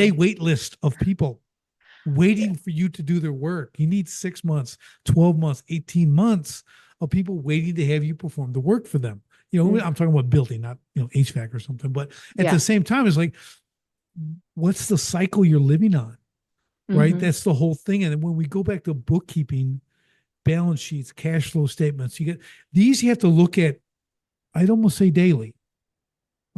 a wait list of people waiting for you to do their work. You need 6 months, 12 months, 18 months of people waiting to have you perform the work for them. I'm talking about building, not, HVAC or something. But at the same time, it's like, what's the cycle you're living on? Right? That's the whole thing. And then when we go back to bookkeeping, balance sheets, cash flow statements, you have to look at, I'd almost say daily.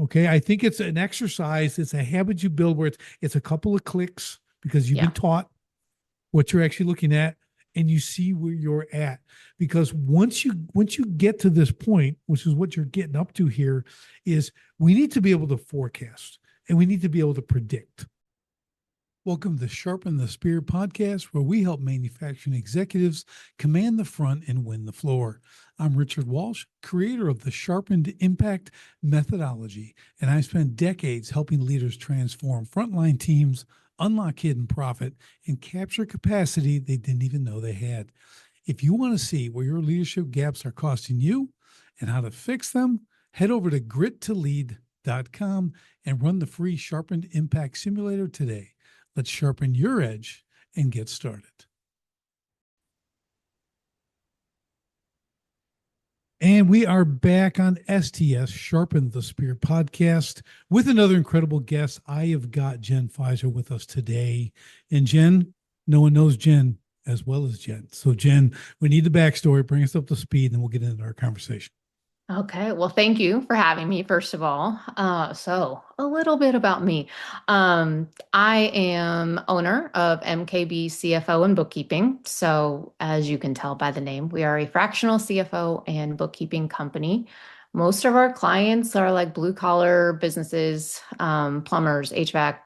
Okay. I think it's an exercise. It's a habit you build where it's a couple of clicks because you've been taught what you're actually looking at and you see where you're at. Because once you get to this point, which is what you're getting up to here, is we need to be able to forecast and we need to be able to predict. Welcome to Sharpen the Spear podcast, where we help manufacturing executives command the front and win the floor. I'm Richard Walsh, creator of the Sharpened Impact methodology, and I spent decades helping leaders transform frontline teams, unlock hidden profit, and capture capacity they didn't even know they had. If you want to see where your leadership gaps are costing you and how to fix them, head over to grittolead.com and run the free Sharpened Impact Simulator today. Let's sharpen your edge and get started. And we are back on STS Sharpen the Spear podcast with another incredible guest. I have got Jen Fizer with us today. And Jen, no one knows Jen as well as Jen. So Jen, we need the backstory. Bring us up to speed and we'll get into our conversation. Okay. Well, thank you for having me, first of all. So a little bit about me. I am owner of MKB CFO and Bookkeeping. So as you can tell by the name, we are a fractional CFO and bookkeeping company. Most of our clients are like blue collar businesses, plumbers, HVAC,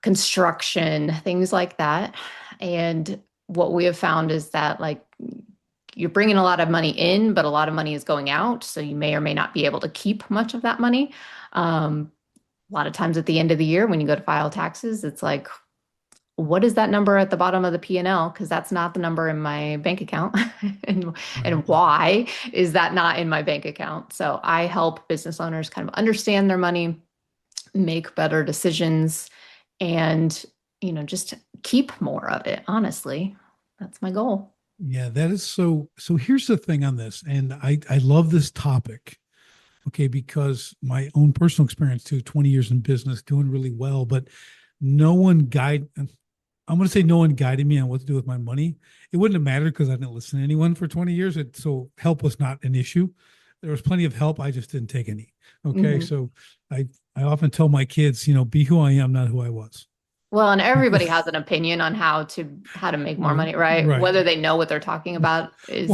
construction, things like that. And what we have found is that you're bringing a lot of money in, but a lot of money is going out. So you may or may not be able to keep much of that money. A lot of times at the end of the year, when you go to file taxes, it's like, what is that number at the bottom of the P&L? Because that's not the number in my bank account. and why is that not in my bank account? So I help business owners kind of understand their money, make better decisions, and, just keep more of it. Honestly, that's my goal. Yeah, that is so. So here's the thing on this, and I love this topic, okay, because my own personal experience too, 20 years in business, doing really well, but no one guided me on what to do with my money. It wouldn't have mattered because I didn't listen to anyone for 20 years. So help was not an issue. There was plenty of help. I just didn't take any. Okay. So I often tell my kids, be who I am, not who I was. Well, and everybody has an opinion on how to make more money, right? Whether they know what they're talking about is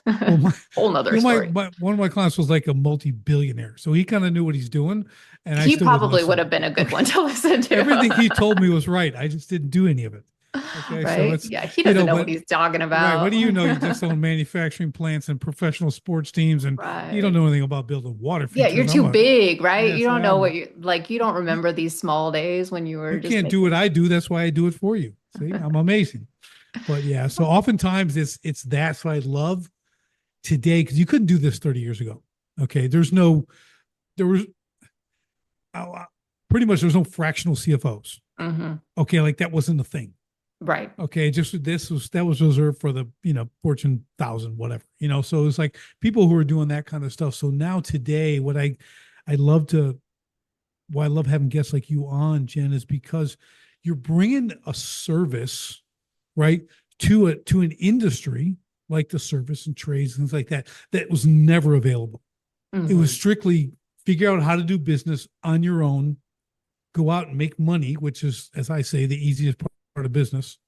a whole nother story. One of my clients was like a multi-billionaire, so he kind of knew what he's doing. And he probably would have been a good one to listen to. Everything he told me was right. I just didn't do any of it. Okay, right? So he doesn't know what he's talking about. Right. What do you know? You just own manufacturing plants and professional sports teams, and you don't know anything about building water features. Yeah, you're too big, right? You don't know what you like. You don't remember these small days when you were. You can't do what I do. That's why I do it for you. See, I'm amazing. But yeah, so oftentimes it's that. So I love today because you couldn't do this 30 years ago. Okay, there was pretty much there's no fractional CFOs. Okay, like that wasn't a thing. Right. Okay. That was reserved for the, Fortune 1000, whatever, so it's like people who are doing that kind of stuff. So now today, why I love having guests like you on, Jen, is because you're bringing a service, right, to an industry like the service and trades, things like that was never available. It was strictly figure out how to do business on your own, go out and make money, which is, as I say, the easiest part of business.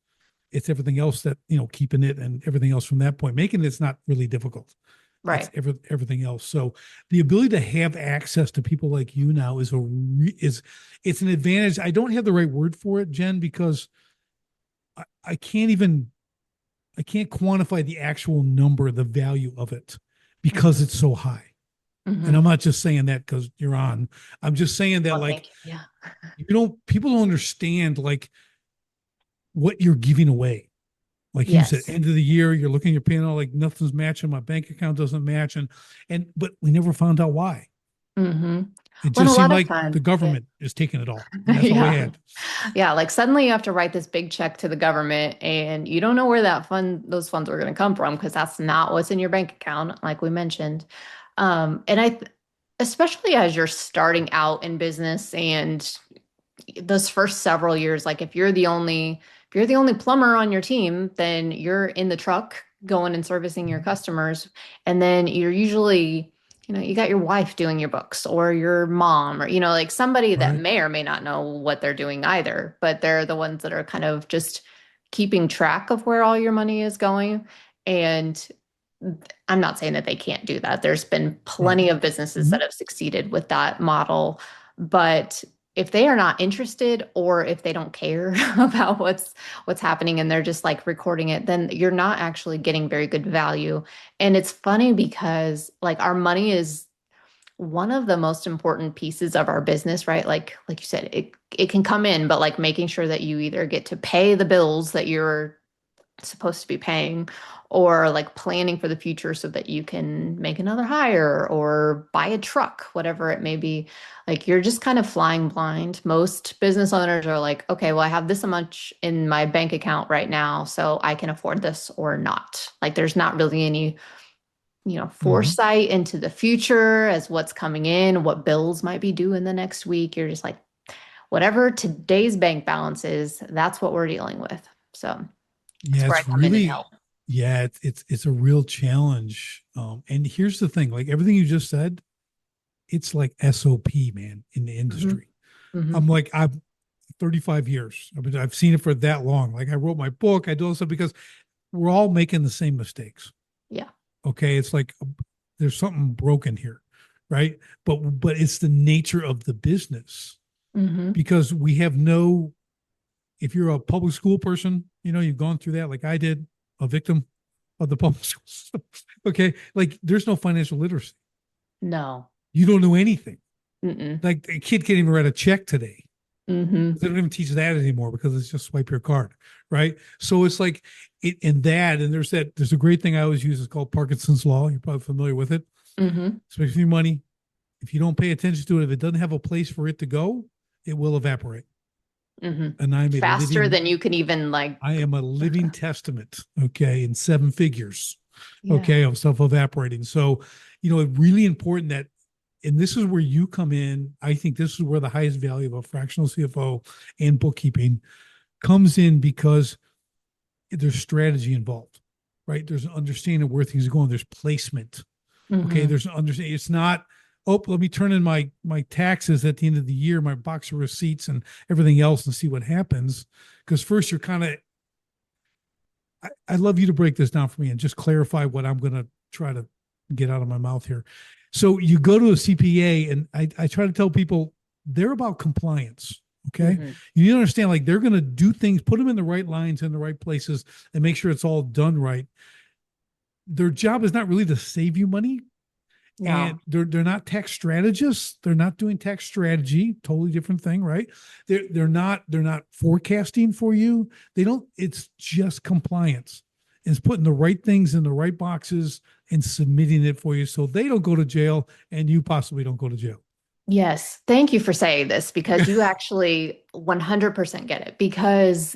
It's everything else that, keeping it and everything else from that point. Making it's not really difficult. Right. It's everything else. So the ability to have access to people like you now is it's an advantage. I don't have the right word for it, Jen, because I can't quantify the actual number, the value of it, because it's so high. And I'm not just saying that because you're on. I'm just saying that people don't understand what you're giving away. Like you said, end of the year, you're looking at your P&L like nothing's matching. My bank account doesn't match. But we never found out why. Mm-hmm. It Well, and just a seemed lot of like the time, yeah. government is taking it all, and that's all they Yeah. had. Yeah, like suddenly you have to write this big check to the government and you don't know where those funds are going to come from because that's not what's in your bank account, like we mentioned. And especially as you're starting out in business and those first several years, like if you're the only plumber on your team, then you're in the truck going and servicing your customers. And then you're usually, you got your wife doing your books or your mom or, like somebody that Right. may or may not know what they're doing either, but they're the ones that are kind of just keeping track of where all your money is going. And I'm not saying that they can't do that. There's been Right. plenty of businesses Mhm. that have succeeded with that model, but if they are not interested or if they don't care about what's happening and they're just like recording it, then you're not actually getting very good value. And it's funny because like our money is one of the most important pieces of our business, right? Like you said, it can come in, but like making sure that you either get to pay the bills that you're supposed to be paying or like planning for the future so that you can make another hire or buy a truck, whatever it may be. Like you're just kind of flying blind. Most business owners are like, okay, well, I have this much in my bank account right now, so I can afford this or not. Like there's not really any, Mhm. foresight into the future as what's coming in, what bills might be due in the next week. You're just like, whatever today's bank balance is, that's what we're dealing with. So Yeah, that's where I it's come in and really, help. yeah, it's a real challenge. And here's the thing, like everything you just said, it's like SOP, man, in the Hmm. industry. Hmm. I'm 35 years. I've seen it for that long. Like I wrote my book, I do all this stuff because we're all making the same mistakes. Yeah. Okay, it's like there's something broken here, right? But it's the nature of the business Hmm. because we have no. If you're a public school person, you've gone through that like I did, a victim of the public school system. Okay, like there's no financial literacy. No. You don't know anything. Mm-mm. Like a kid can't even write a check today. Hmm. They don't even teach that anymore because it's just swipe your card, right? So it's like it and that, and there's a great thing I always use. It's called Parkinson's law. You're probably familiar with it. Hmm. Especially money. If you don't pay attention to it, if it doesn't have a place for it to go, it will evaporate. Hmm. And I'm a Faster living than you can even like. I am a living testament, okay, in seven figures, Yeah. okay, of stuff evaporating. So, it's really important that, and this is where you come in. I think this is where the highest value of a fractional CFO and bookkeeping comes in because there's strategy involved, right? There's an understanding of where things are going. There's placement. Okay, Hmm. there's an understanding. It's not, oh, let me turn in my taxes at the end of the year, my box of receipts and everything else, and see what happens. Because first you're kind of, I'd love you to break this down for me and just clarify what I'm going to try to get out of my mouth here. So you go to a CPA, and I try to tell people they're about compliance. Okay. Hmm. You need to understand, like, they're going to do things, put them in the right lines, in the right places, and make sure it's all done right. Their job is not really to save you money, No. and they're not tax strategists. They're not doing tax strategy. Totally different thing, right? They're not forecasting for you. They don't. It's just compliance. It's putting the right things in the right boxes and submitting it for you, so they don't go to jail and you possibly don't go to jail. Yes. Thank you for saying this because you actually 100% get it because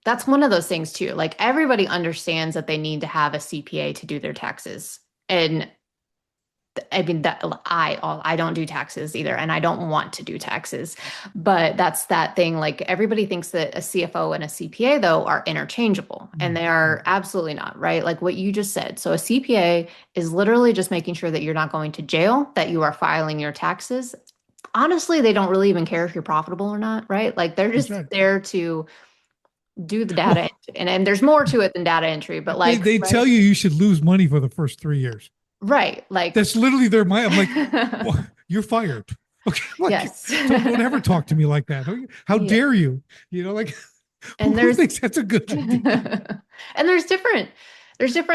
that's one of those things too. Like everybody understands that they need to have a CPA to do their taxes. And I mean that I don't do taxes either, and I don't want to do taxes. But that's that thing. Like everybody thinks that a CFO and a CPA though are interchangeable, and they are absolutely not, right? Like what you just said. So a CPA is literally just making sure that you're not going to jail, that you are filing your taxes. Honestly, they don't really even care if you're profitable or not, right? Like they're That's just right. there to do the data Well, entry. And there's more to it than data entry, but they like, they right, tell you should lose money for the first 3 years. right, like, That's literally their mind. I'm like, well, you're fired. Okay, like, yes. don't ever talk to me like that. How Yeah. dare you? Like, who, And who thinks that's a good idea? and there's different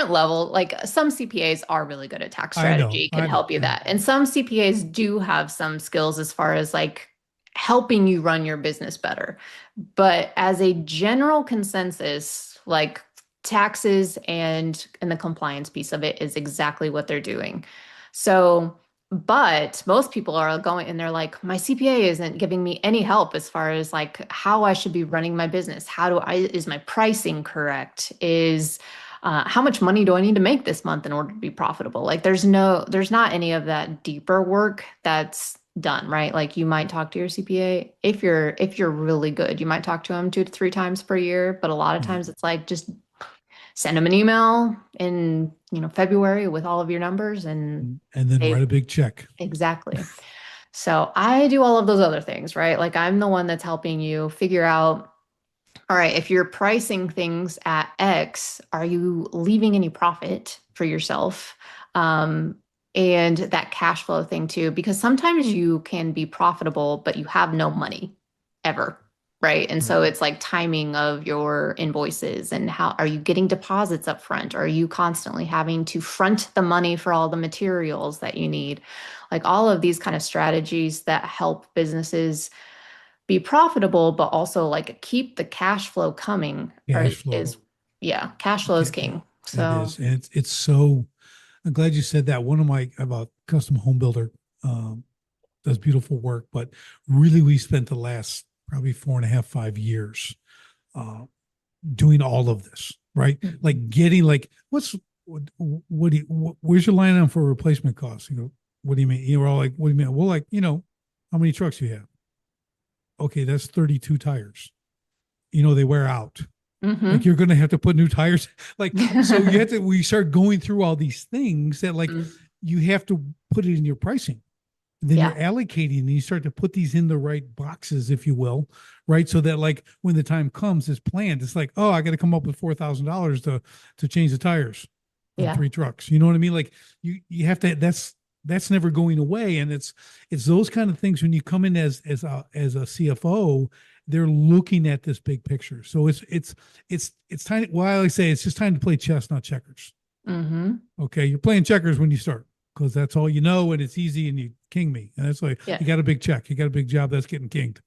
level. Like some CPAs are really good at tax I know, strategy, can I know, help you I know. that. And some CPAs do have some skills as far as like helping you run your business better. But as a general consensus, like taxes and the compliance piece of it is exactly what they're doing. So But most people are going and they're like, my CPA isn't giving me any help as far as like how I should be running my business. Is my pricing correct? How much money do I need to make this month in order to be profitable? Like there's not any of that deeper work that's done, right? Like you might talk to your CPA if you're really good, you might talk to them 2 to 3 times per year, but a lot of Yeah. times it's like just send them an email in, February with all of your numbers and And then they write a big check. exactly. So I do all of those other things, right? Like I'm the one that's helping you figure out, all right, if you're pricing things at X, are you leaving any profit for yourself? Um, and that cash flow thing too, because sometimes you can be profitable, but you have no money ever, right? And Right. so it's like timing of your invoices and how are you getting deposits up front? Are you constantly having to front the money for all the materials that you need? Like all of these kind of strategies that help businesses be profitable, but also like keep the cash flow coming Cash flow. yeah, cash flow is king. It So, is. And it's so, I'm glad you said that. One of my, I'm a custom home builder, um, does beautiful work, but really we spent the last probably 4.5, 5 years, uh, doing all of this, right? Like getting like, what do you, where's your line on for replacement costs? You go, what do you mean? You're all like, what do you mean? Well, like, how many trucks you have? Okay, that's 32 tires. They wear out. Like mm-hmm. you're going to have to put new tires. Like, so we start going through all these things that like you have to put it in your pricing. And then you're Yeah, allocating and you start to put these in the right boxes, if you will, right? So that like when the time comes, it's planned. It's like, oh, I got to come up with $4,000 to change the tires on yeah, 3 trucks. You know what I mean? Like you have to. That's never going away, and it's those kind of things when you come in as a CFO, they're looking at this big picture. So it's time. Well, I say it's just time to play chess, not checkers. mm-hmm. Okay, you're playing checkers when you start because that's all you know, and it's easy, and you king me, and that's like Yeah. you got a big check, you got a big job that's getting kinged.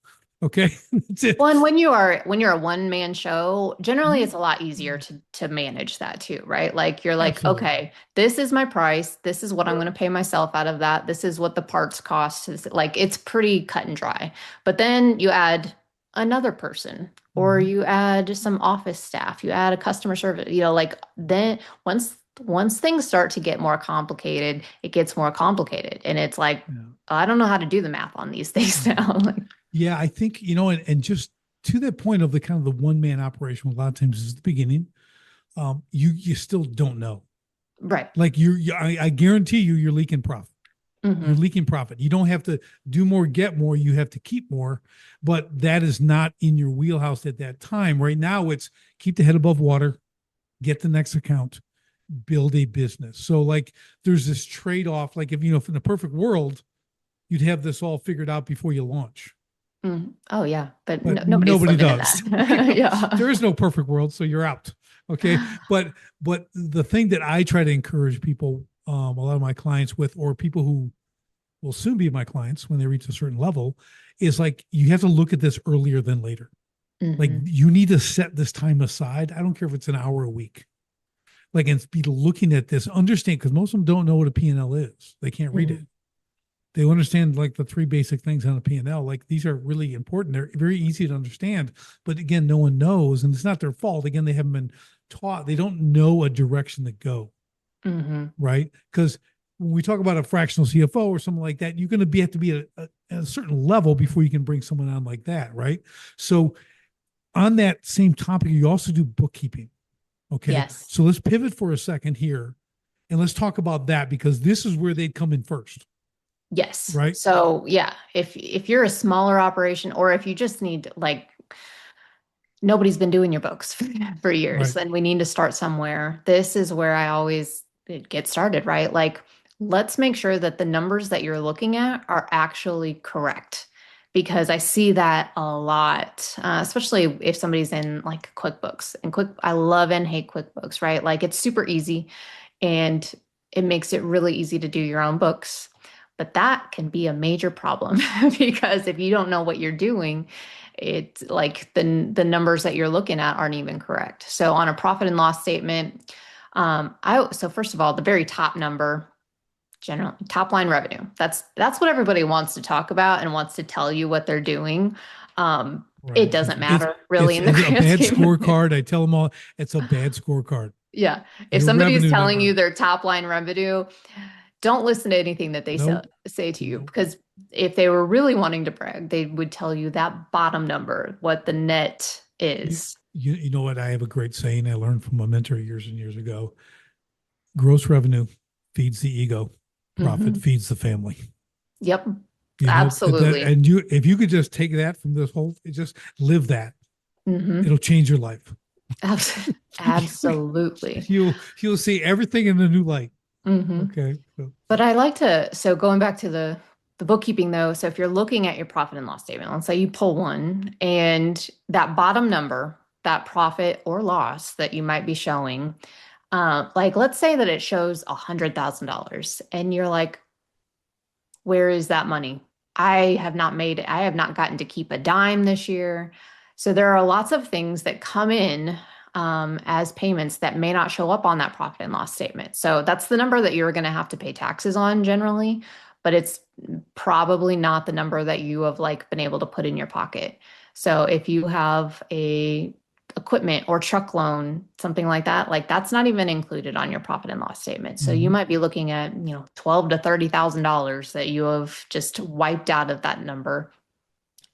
Okay, that's it. Well, and when you're a one man show, generally it's a lot easier to manage that too, right? Like you're like, Absolutely. okay, this is my price. This is what I'm going to pay myself out of that. This is what the parts cost. Like it's pretty cut and dry. But then you add another person, or Mhm. you add some office staff, you add a customer service, like then once things start to get more complicated, it gets more complicated. And it's like, Yeah. I don't know how to do the math on these things Yeah. now. Like, Yeah, I think, and just to that point of the kind of the one man operation, a lot of times is the beginning. You still don't know. right. Like I guarantee you're leaking profit. You're Hmm. leaking profit. You don't have to do more, get more. You have to keep more, but that is not in your wheelhouse at that time. Right now, it's keep the head above water, get the next account, build a business. So like, there's this trade off. Like if in a perfect world, you'd have this all figured out before you launch, Oh yeah, but but nobody's nobody living in does. that. Yeah. There is no perfect world, so you're out. Okay, but the thing that I try to encourage people, a lot of my clients with, or people who will soon be my clients when they reach a certain level, is like you have to look at this earlier than later. Like Hmm. you need to set this time aside. I don't care if it's an hour a week. Like and be looking at this, understand because most of them don't know what a P&L is. They can't read it. Hmm. They understand like the three basic things on a P&L. Like these are really important. They're very easy to understand, but again, no one knows, and it's not their fault. Again, they haven't been taught. They don't know a direction to go, Hmm. right? Because when we talk about a fractional CFO or something like that, you're going to have to be at a certain level before you can bring someone on like that, right? So on that same topic, you also do bookkeeping. Okay, Yes. so let's pivot for a second here, and let's talk about that because this is where they'd come in first, Yes. right? So yeah, if you're a smaller operation or if you just need like nobody's been doing your books for years, Right. then we need to start somewhere. This is where I always get started, right? Like let's make sure that the numbers that you're looking at are actually correct. Because I see that a lot, especially if somebody's in like QuickBooks and I love and hate QuickBooks, right? Like it's super easy and it makes it really easy to do your own books. But that can be a major problem because if you don't know what you're doing, it's like the numbers that you're looking at aren't even correct. So on a profit and loss statement, I so first of all, the very top number general top line revenue. That's what everybody wants to talk about and wants to tell you what they're doing. It doesn't matter really in the it's a grand bad scheme of things. scorecard. I tell them all it's a bad scorecard. Yeah. If Your somebody is revenue telling number. you their top line revenue, don't listen to anything that they Nope. say to you, Nope. because if they were really wanting to brag, they would tell you that bottom number, what the net is. You know what? I have a great saying I learned from a mentor years and years ago. Gross revenue feeds the ego. Profit Mhm. feeds the family. Yep. You know, Absolutely. and if you could just take that from this whole, just live that, Mhm. it'll change your life. Absolutely. You'll see everything in a new light. Mhm. Okay. So, But I like to, so going back to the bookkeeping though, so if you're looking at your profit and loss statement, let's say you pull one and that bottom number, that profit or loss that you might be showing, like let's say that it shows $100,000 and you're like, where is that money? I have not gotten to keep a dime this year. So there are lots of things that come in as payments that may not show up on that profit and loss statement. So that's the number that you're going to have to pay taxes on generally, but it's probably not the number that you have like been able to put in your pocket. So if you have a equipment or truck loan, something like that's not even included on your profit and loss statement. So you mhm. might be looking at, $12 to $30,000 that you have just wiped out of that number.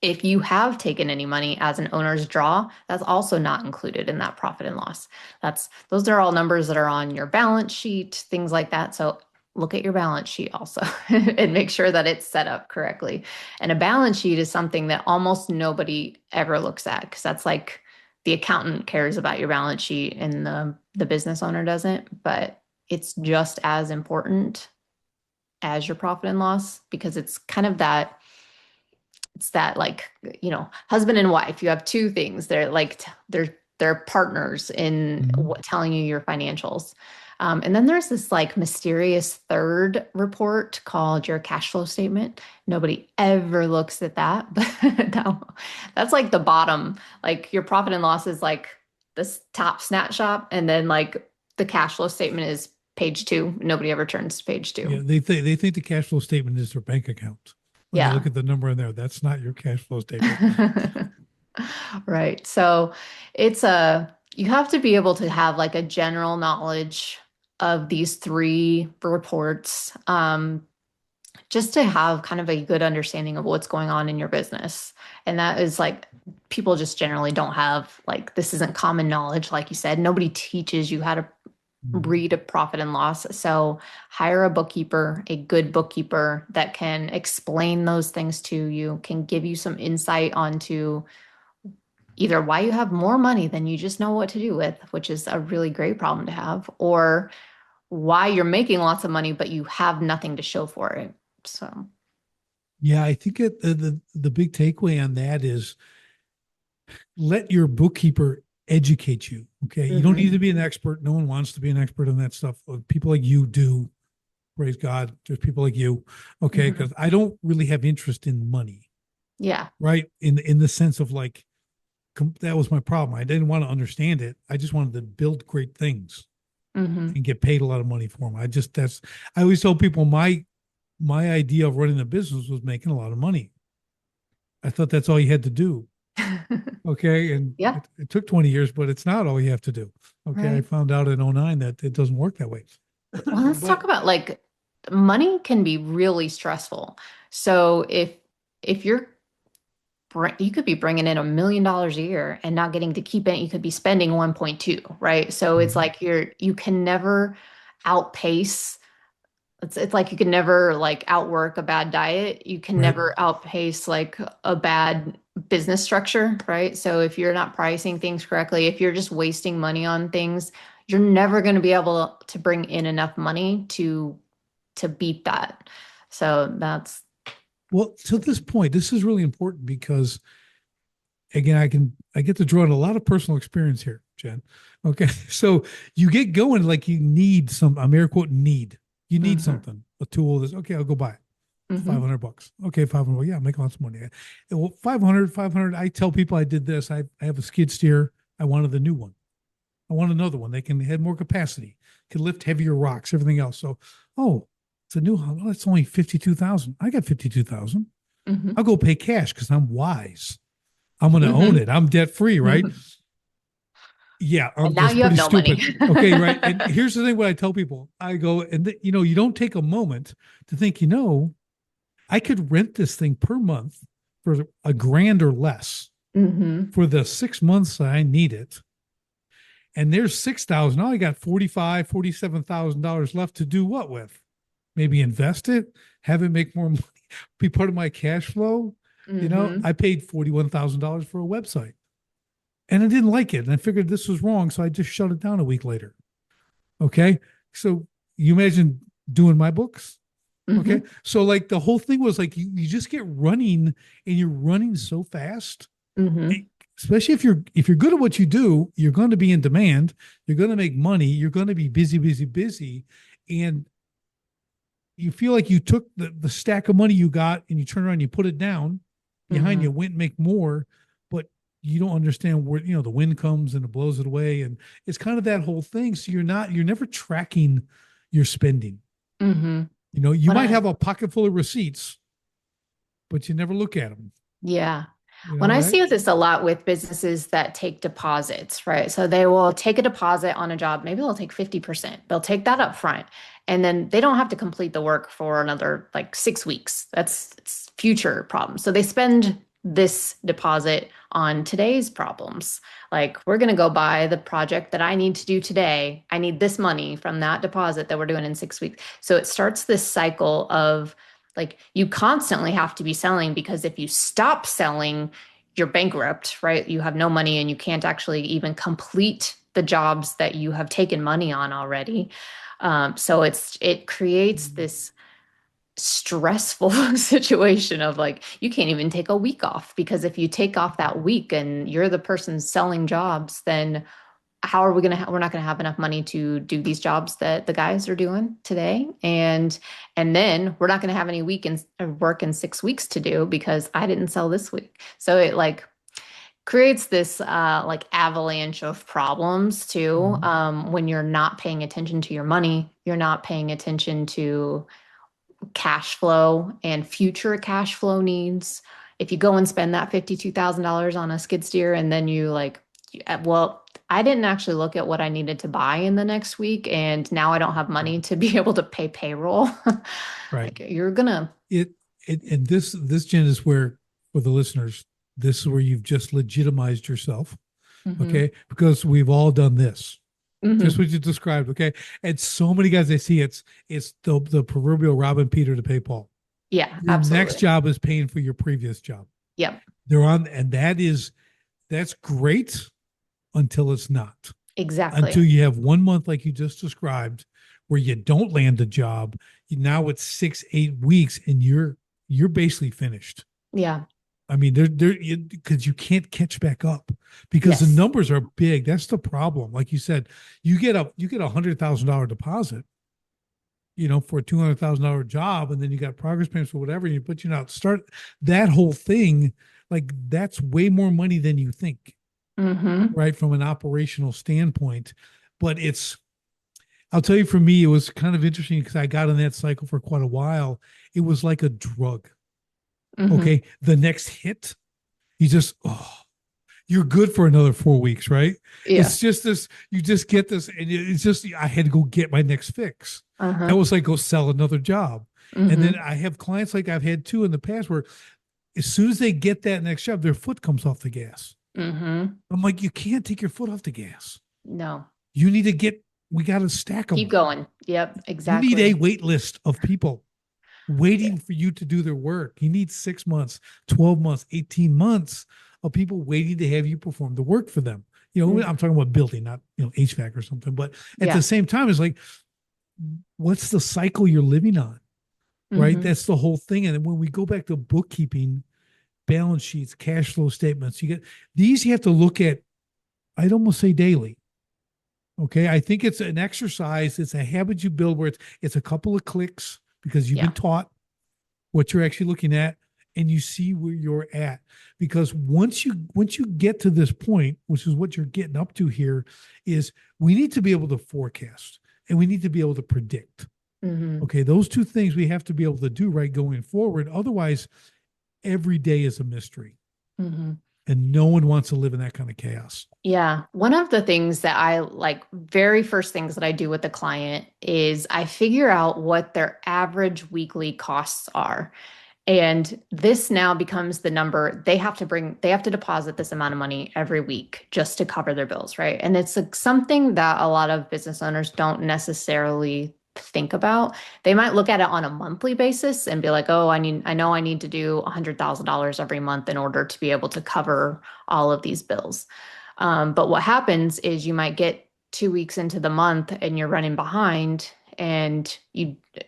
If you have taken any money as an owner's draw, that's also not included in that profit and loss. Those are all numbers that are on your balance sheet, things like that. So look at your balance sheet also and make sure that it's set up correctly. And a balance sheet is something that almost nobody ever looks at, because that's like the accountant cares about your balance sheet and the business owner doesn't, but it's just as important as your profit and loss, because it's kind of that like, husband and wife, you have two things. They're like they're partners in Mhm. telling you your financials. And then there's this like mysterious third report called your cash flow statement. Nobody ever looks at that, but that's like the bottom. Like your profit and loss is like this top snapshot, and then like the cash flow statement is page two. Nobody ever turns to page Yeah, two. they think the cash flow statement is their bank account. When they Yeah. look at the number in there, that's not your cash flow statement. Right. So you have to be able to have like a general knowledge of these three reports, just to have kind of a good understanding of what's going on in your business. And that is like, people just generally don't have, like, this isn't common knowledge. Like you said, nobody teaches you how to Mhm. read a profit and loss. So hire a bookkeeper, a good bookkeeper that can explain those things to you, can give you some insight onto either why you have more money than you just know what to do with, which is a really great problem to have, or why you're making lots of money, but you have nothing to show for it. So, Yeah, I think the big takeaway on that is let your bookkeeper educate you. Okay. You don't need mhm, to be an expert. No one wants to be an expert on that stuff. People like you do. Praise God. There's people like you. Okay. mhm. Because I don't really have interest in money, Yeah. right? In the sense of like, that was my problem. I didn't want to understand it. I just wanted to build great things Hmm. and get paid a lot of money for them. I always tell people my idea of running a business was making a lot of money. I thought that's all you had to do. Okay. And Yeah. it took 20 years, but it's not all you have to do. Okay. I Right. found out in '09 that it doesn't work that way. Well, let's talk But about like money can be really stressful. So if you could be bringing in $1 million a year and not getting to keep it. You could be spending 1.2, right? So it's Mhm. like you can never outpace. It's like you can never like outwork a bad diet. You can Right. never outpace like a bad business structure, right? So if you're not pricing things correctly, if you're just wasting money on things, you're never going to be able to bring in enough money to beat that. So that's Well, to this point, this is really important because again, I get to draw on a lot of personal experience here, Jen. Okay. So you get going like you need I'm air quoting need. You need hmm something, a tool that's okay, I'll go buy it. hmm $500. Okay, 500. Well, yeah, I'm making lots of money. Well, 500. I tell people I did this. I have a skid steer. I wanted the new one. I want another one. They can have more capacity, can lift heavier rocks, everything else. So, oh, It's a new home. Oh, it's only 52,000. I got 52,000. Mm-hmm. I'll go pay cash because I'm wise. I'm going to own Mm-hmm. it. I'm debt free, right? Yeah, And now that's you have pretty no money. stupid. Okay, right. And here's the thing: what I tell people, I go, you don't take a moment to think, I could rent this thing per month for $1,000 or less Mm-hmm. for the 6 months that I need it. And there's 6,000. Now I got $47,000 left to do what with? Maybe invest it, have it make more money, be part of my cash flow. Mm-hmm. I paid $41,000 for a website and I didn't like it. And I figured this was wrong. So I just shut it down a week later. Okay. So you imagine doing my books. Mm-hmm. Okay. So like the whole thing was like you just get running and you're running so fast. Mm-hmm. Especially if you're good at what you do, you're going to be in demand, you're going to make money, you're going to be busy, busy, busy. And you feel like you took the stack of money you got and you turn around, you put it down behind Mm-hmm. you, went and make more, but you don't understand where, the wind comes and it blows it away. And it's kind of that whole thing. So you're never tracking your spending. Mm-hmm. You When might I, have a pocket full of receipts, but you never look at them, yeah. When I right? see this a lot with businesses that take deposits, right? So they will take a deposit on a job. Maybe they'll take 50%. They'll take that up front. And then they don't have to complete the work for another like 6 weeks. It's future problems. So they spend this deposit on today's problems. Like, we're going to go buy the project that I need to do today. I need this money from that deposit that we're doing in 6 weeks. So it starts this cycle of like, you constantly have to be selling, because if you stop selling, you're bankrupt, right? You have no money and you can't actually even complete the jobs that you have taken money on already. So it creates this stressful situation of like, you can't even take a week off, because if you take off that week and you're the person selling jobs, then how are we going to we're not going to have enough money to do these jobs that the guys are doing today. And then we're not going to have any weekends or work in 6 weeks to do because I didn't sell this week. So it like creates this like avalanche of problems too. Mhm. When you're not paying attention to your money, you're not paying attention to cash flow and future cash flow needs. If you go and spend that $52,000 on a skid steer and then you like, well, I didn't actually look at what I needed to buy in the next week, and now I don't have money to be able to pay payroll. Right. Like, you're gonna, And this Jen is where, for the listeners, this is where you've just legitimized yourself. mm-hmm, Okay. Because we've all done this. Just mm-hmm. what you described. Okay. And so many guys I see, it's the proverbial robbing Peter to pay Paul. Yeah, Your next absolutely. job is paying for your previous job. Yep, They're on, and that's great until it's not. Until exactly. you have 1 month like you just described, where you don't land a job. Now it's 6, 8 weeks, and you're basically finished. Yeah. I mean, they're because you can't catch back up because the Yes. numbers are big. That's the problem. Like you said, you get $100,000 deposit, for a $200,000 job, and then you got progress payments for whatever. And start that whole thing. Like, that's way more money than you think, Mm-hmm. right? From an operational standpoint. But I'll tell you, for me, it was kind of interesting because I got in that cycle for quite a while. It was like a drug. Mm-hmm. Okay. The next hit, you're good for another 4 weeks, right? Yeah. It's just this, you just get this, and it's just, I had to go get my next fix. That Uh-huh. was like, go sell another job. And then Mm-hmm. I have clients like I've had too in the past where as soon as they get that next job, their foot comes off the gas. Mm-hmm. I'm like, you can't take your foot off the gas. No. You need to we got to stack Keep them. going. Yep, You need a exactly. wait list of people Yeah. waiting for you to do their work. You need 6 months, 12 months, 18 months of people waiting to have you perform the work for them. Mm-hmm. I'm talking about building, not, HVAC or something. But at Yeah. the same time, it's like, what's the cycle you're living on? Right? Mm-hmm. That's the whole thing. And when we go back to bookkeeping, balance sheets, cash flow statements, you have to look at, I'd almost say daily. Okay. I think it's an exercise. It's a habit you build where it's a couple of clicks because you've Yeah. been taught what you're actually looking at and you see where you're at. Because once you get to this point, which is what you're getting up to here, is we need to be able to forecast and we need to be able to predict. Mm-hmm. Okay. Those two things we have to be able to do right going forward. Otherwise, every day is a mystery. Mm-hmm. And no one wants to live in that kind of chaos. Yeah. One of the things that I like, very first things that I do with the client is I figure out what their average weekly costs are. And this now becomes the number they have to deposit this amount of money every week just to cover their bills, right? And it's like something that a lot of business owners don't necessarily think about. They might look at it on a monthly basis and be like, oh, I know I need to do $100,000 every month in order to be able to cover all of these bills. But what happens is you might get 2 weeks into the month and you're running behind and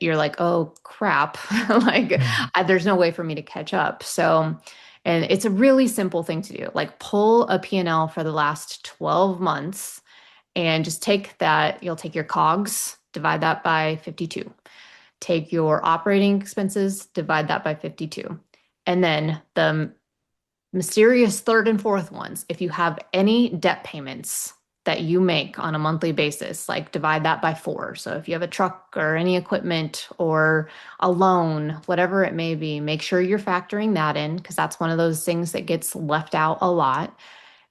you're like, oh crap, like Mhm. there's no way for me to catch up. So, and it's a really simple thing to do. Like pull a P&L for the last 12 months and just take that. You'll take your COGS, divide that by 52. Take your operating expenses, divide that by 52. And then the mysterious third and fourth ones, if you have any debt payments that you make on a monthly basis, like divide that by 4. So if you have a truck or any equipment or a loan, whatever it may be, make sure you're factoring that in because that's one of those things that gets left out a lot.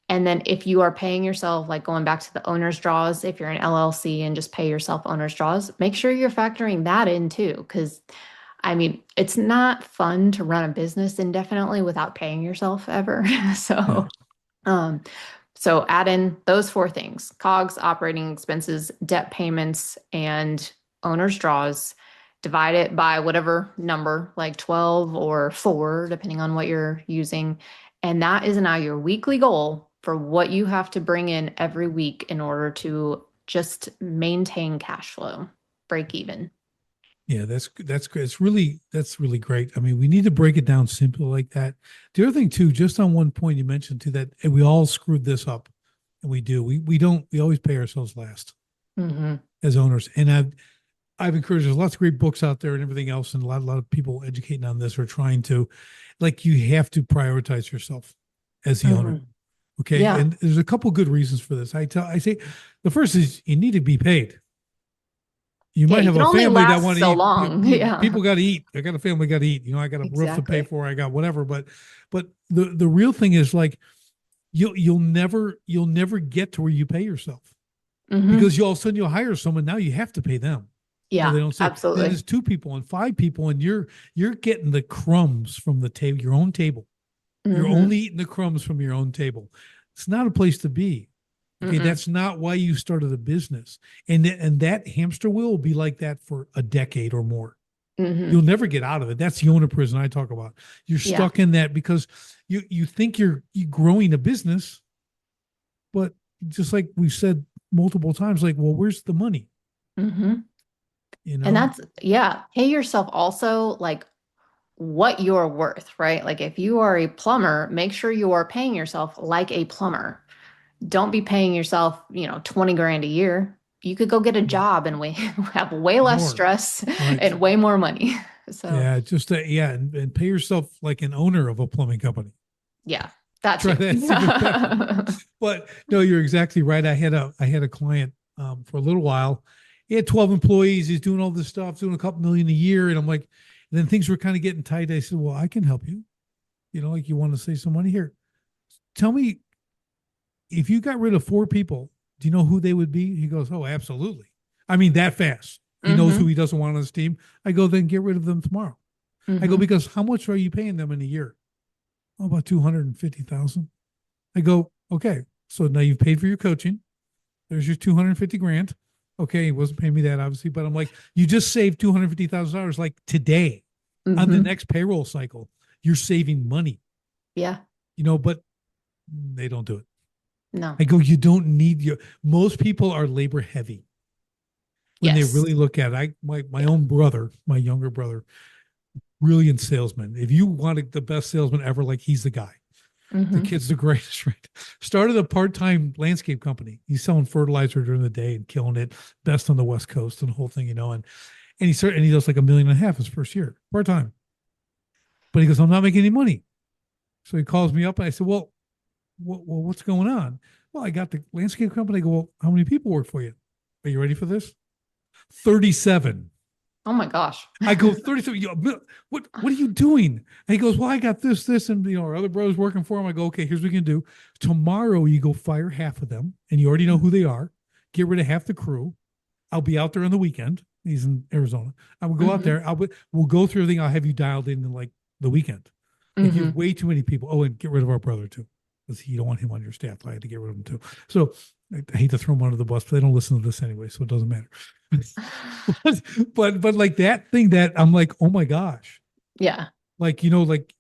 And then if you are paying yourself, like going back to the owner's draws, if you're an LLC and just pay yourself owner's draws, make sure you're factoring that in too. Because I mean, it's not fun to run a business indefinitely without paying yourself ever. Yeah. Um, so add in those four things: COGS, operating expenses, debt payments, and owner's draws. Divide it by whatever number, like 12 or 4, depending on what you're using. And that is now your weekly goal for what you have to bring in every week in order to just maintain cash flow, break even. Yeah, that's great. That's really great. I mean, we need to break it down simple like that. The other thing too, just on one point you mentioned too, that and we all screwed this up, and we do. We always pay ourselves last Mm-hmm. as owners. And I've encouraged there's lots of great books out there and everything else, and a lot of people educating on this or trying to, like you have to prioritize yourself as the owner. Mm-hmm. Okay. Yeah. And there's a couple good reasons for this. I say the first is you need to be paid. You Yeah, might you have can a only family that last want to so eat. long. Yeah, People got to eat. I got a family got to eat. I got a roof to pay exactly. for. I got whatever. But the real thing is like you'll never get to where you pay yourself Hmm. because you all of a sudden you'll hire someone. Now you have to pay them. Well, Yeah, they don't say. Then absolutely. it's 2 people and 5 people, and you're getting the crumbs from the table, your own table. You're Hmm. only eating the crumbs from your own table. It's not a place to be. Okay, Mm-mm. that's not why you started a business. And that hamster wheel will be like that for a decade or more. You'll Hmm. never get out of it. That's the owner prison I talk about. You're Yeah. stuck in that because you think you're growing a business, but just like we've said multiple times, like, well, where's the money? Hmm. You And know? that's, yeah, pay yourself also like what you're worth, right? Like if you are a plumber, make sure you are paying yourself like a plumber. Don't be paying yourself, 20 grand a year. You could go get a Yeah. job and have way less More. stress Right. and way more money. So, Yeah. Just yeah, and pay yourself like an owner of a plumbing company. yeah, that Try too. that's even better. But no, you're exactly right. I had a client for a little while. He had 12 employees. He's doing all this stuff, doing a couple million a year. And I'm like, and then things were kind of getting tight. I said, well, I can help you. Like you want to save some money here. Tell me if you got rid of 4 people, do you know who they would be? He goes, oh, absolutely. I mean, that fast. He knows who Hmm. he doesn't want on his team. I go, then get rid of them tomorrow. I go, Hmm. because how much are you paying them in a year? Oh, about 250,000. I go, okay. So now you've paid for your coaching. There's your 250 grand. Okay, he wasn't paying me that obviously, but I'm like, you just saved $250,000 like today on the Hmm. next payroll cycle. You're saving money, Yeah. but they don't do it. No. I go, you don't need your most people are labor heavy when they Yes. really look at it. My Yeah. own brother, my younger brother, brilliant salesman. If you wanted the best salesman ever, like he's the guy. The Hmm. kid's the greatest, right? Started a part-time landscape company. He's selling fertilizer during the day and killing it, best on the West Coast and the whole thing, and he does like 1.5 million his first year, part-time. But he goes, I'm not making any money. So he calls me up and I said, well, what's going on? Well, I got the landscape company. I go, well, how many people work for you? Are you ready for this? 37. Oh my gosh. I go 33. What are you doing? And he goes, well, I got this, and our other brothers working for him. I go, okay, here's what we can do. Tomorrow you go fire half of them, and you already know who they are. Get rid of half the crew. I'll be out there on the weekend. He's in Arizona. I will go out there. We'll go through everything. I'll have you dialed in like the weekend. Like you have way too many people. Oh, and get rid of our brother too, because you don't want him on your staff. I had to get rid of him too. So I hate to throw him under the bus, but they don't listen to this anyway, so it doesn't matter. but like that thing that I'm like, oh my gosh. Yeah. Like, like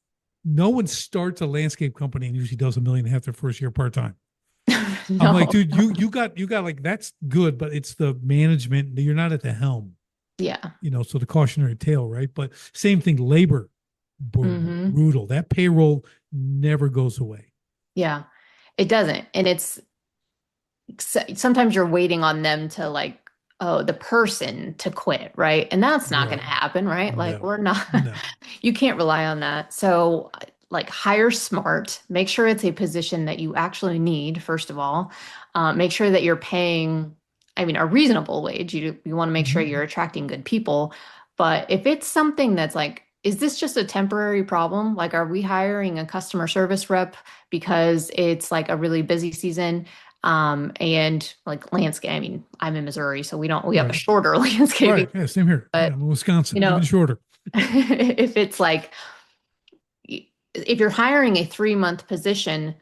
no one starts a landscape company and usually does $1.5 million their first year part-time. No. I'm like, dude, you got like, that's good, but it's the management. You're not at the helm. Yeah. So the cautionary tale, right? But same thing, labor, brutal. That payroll never goes away. Yeah, it doesn't. And it's sometimes you're waiting on them to like, oh, the person to quit, right? And that's not going to happen, right? Like we're not, you can't rely on that. So like hire smart, make sure it's a position that you actually need, first of all. Make sure that you're paying, a reasonable wage. You want to make sure you're attracting good people. But if it's something that's like, is this just a temporary problem? Like, are we hiring a customer service rep because it's like a really busy season? And like landscape, I'm in Missouri, so we have a shorter landscaping. Right. Yeah, same here. But I'm in Wisconsin, even shorter. if it's like, if you're hiring a 3-month position,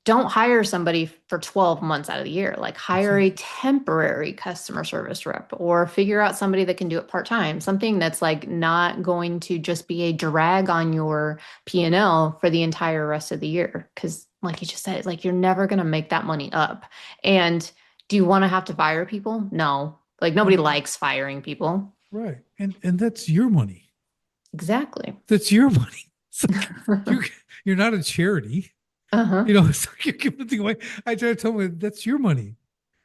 don't hire somebody for 12 months out of the year. Like hire a temporary customer service rep or figure out somebody that can do it part-time, something that's like not going to just be a drag on your P&L for the entire rest of the year. Because like you just said, like you're never going to make that money up. And do you want to have to fire people? No. Like nobody likes firing people. Right. And that's your money. Exactly. That's your money. So you're not a charity. It's like you're giving the away. I try to tell them that's your money.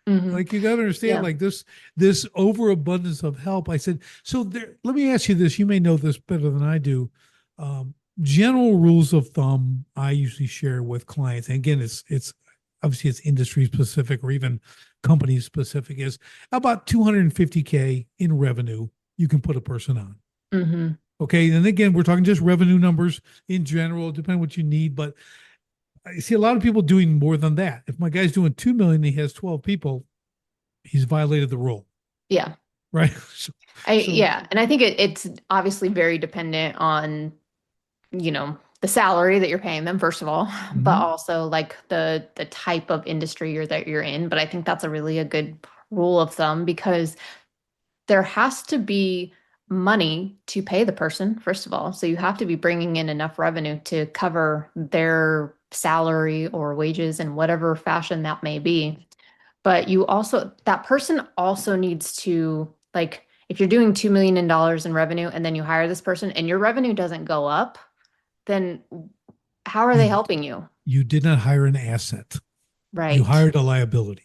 Like you got to understand, like this overabundance of help. I said, so let me ask you this. You may know this better than I do. General rules of thumb I usually share with clients. And again, it's obviously it's industry specific or even company specific, is about 250K in revenue you can put a person on. Okay. And again, we're talking just revenue numbers in general, depending on what you need. But I see a lot of people doing more than that. If my guy's doing 2 million, he has 12 people, he's violated the rule. Yeah. Right. Yeah. And I think it's obviously very dependent on, the salary that you're paying them, first of all, but also like the type of industry that you're in. But I think that's a good rule of thumb, because there has to be money to pay the person, first of all. So you have to be bringing in enough revenue to cover their salary or wages in whatever fashion that may be. But that person also needs to, like, if you're doing $2 million in revenue and then you hire this person and your revenue doesn't go up, then how are they helping you? You did not hire an asset. Right. You hired a liability.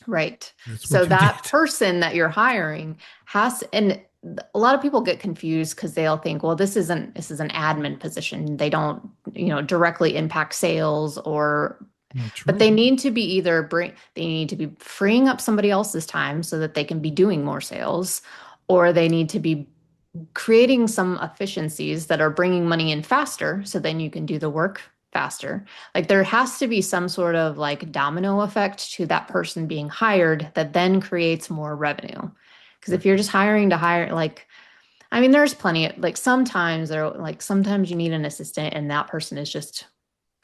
Right. So that person that you're hiring and a lot of people get confused because they'll think, well, this is an admin position. They don't, directly impact sales but they need to be they need to be freeing up somebody else's time so that they can be doing more sales, or they need to be creating some efficiencies that are bringing money in faster. So then you can do the work faster. Like there has to be some sort of like domino effect to that person being hired that then creates more revenue. Because if you're just hiring to hire, like, there's plenty of sometimes you need an assistant and that person is just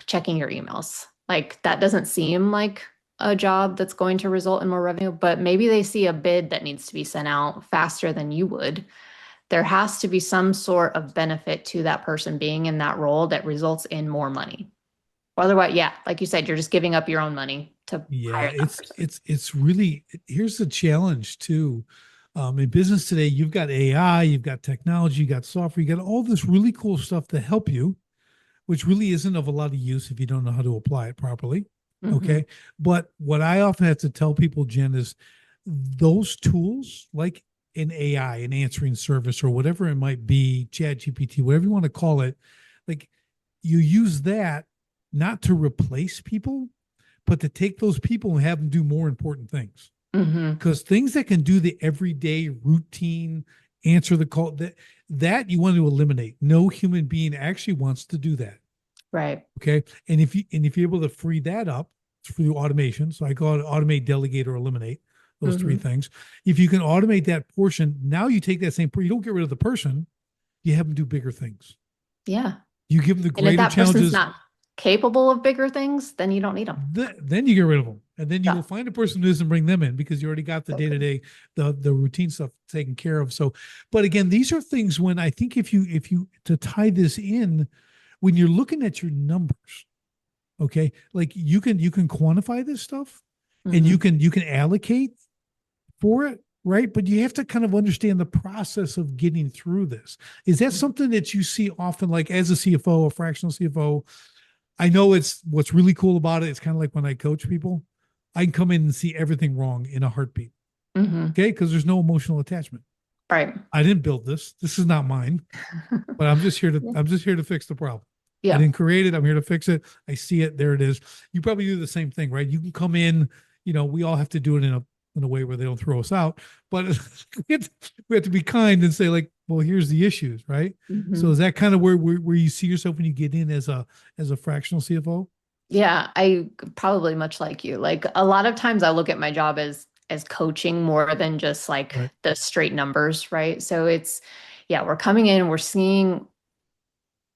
checking your emails. Like that doesn't seem like a job that's going to result in more revenue, but maybe they see a bid that needs to be sent out faster than you would. There has to be some sort of benefit to that person being in that role that results in more money. Otherwise, yeah, like you said, you're just giving up your own money to hire that person. It's really, here's the challenge too. In business today, you've got AI, you've got technology, you got software, you got all this really cool stuff to help you, which really isn't of a lot of use if you don't know how to apply it properly. Okay. But what I often have to tell people, Jen, is those tools like an AI, an answering service, or whatever it might be, Chat GPT, whatever you want to call it, like you use that not to replace people, but to take those people and have them do more important things. Because things that can do the everyday routine answer the call. That you want to eliminate. No human being actually wants to do that. Right. Okay. And if you're able to free that up through automation, so I call it automate, delegate, or eliminate, those three Hmm. things. If you can automate that portion, now you take that same, you don't get rid of the person, you have them do bigger things. Yeah. You give them the And if greater that person's challenges, not capable of bigger things, then you don't need them. then you get rid of them. And then you Yeah. go find a person who is and bring them in because you already got the Okay. day-to-day, the routine stuff taken care of. So, but again, these are things when I think if you to tie this in, when you're looking at your numbers, okay, like you can quantify this stuff and you Hmm. can allocate for it, right? But you have to kind of understand the process of getting through this. Is that something that you see often, like as a CFO, a fractional CFO? I know it's what's really cool about it. It's kind of like when I coach people, I can come in and see everything wrong in a heartbeat. Hmm. Okay. Because there's no emotional attachment. Right. I didn't build this. This is not mine, but Yeah. I'm just here to fix the problem. I Yeah. didn't create it. I'm here to fix it. I see it. There it is. You probably do the same thing, right? You can come in, we all have to do it in a way where they don't throw us out, but we have to be kind and say like, well, here's the issues, right? So Hmm. is that kind of where you see yourself when you get in as a fractional CFO? Yeah, I probably much like you. Like a lot of times I look at my job as coaching more than just like Right. the straight numbers, right? So it's yeah, we're coming in, we're seeing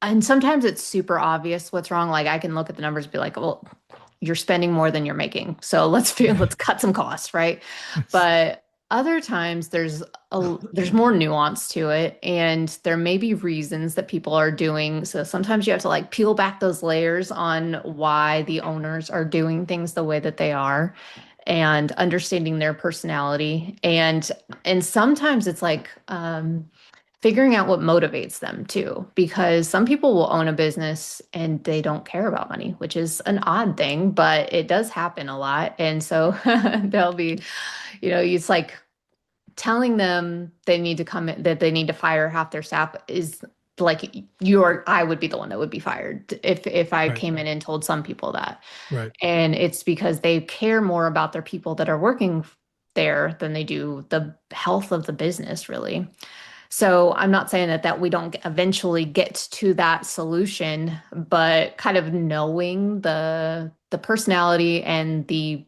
and sometimes it's super obvious what's wrong. Like I can look at the numbers and be like, well, you're spending more than you're making. So let's cut some costs, right? Yes. But other times there's more nuance to it and there may be reasons that people are doing. So sometimes you have to like peel back those layers on why the owners are doing things the way that they are and understanding their personality. And sometimes it's like figuring out what motivates them too, because some people will own a business and they don't care about money, which is an odd thing, but it does happen a lot. And so they'll be, it's like telling them they need to come in, that they need to fire half their staff is like I would be the one that would be fired if I Right. came in and told some people that. Right. And it's because they care more about their people that are working there than they do the health of the business, really. So I'm not saying that we don't eventually get to that solution, but kind of knowing the personality and the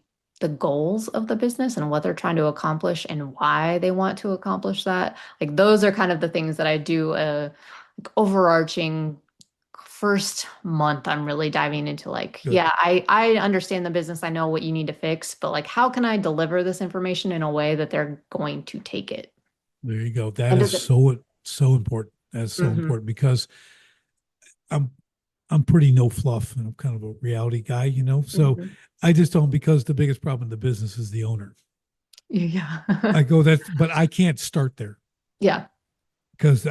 goals of the business and what they're trying to accomplish and why they want to accomplish that. Like those are kind of the things that I do overarching first month. I'm really diving into like, Good. yeah, I understand the business. I know what you need to fix, but like how can I deliver this information in a way that they're going to take it? There you go. That And is does it so important. That's so Mhm. important because I'm I'm pretty no fluff and I'm kind of a reality guy. So Mhm. I just don't because the biggest problem in the business is the owner. Yeah. I go that, but I can't start there Yeah. because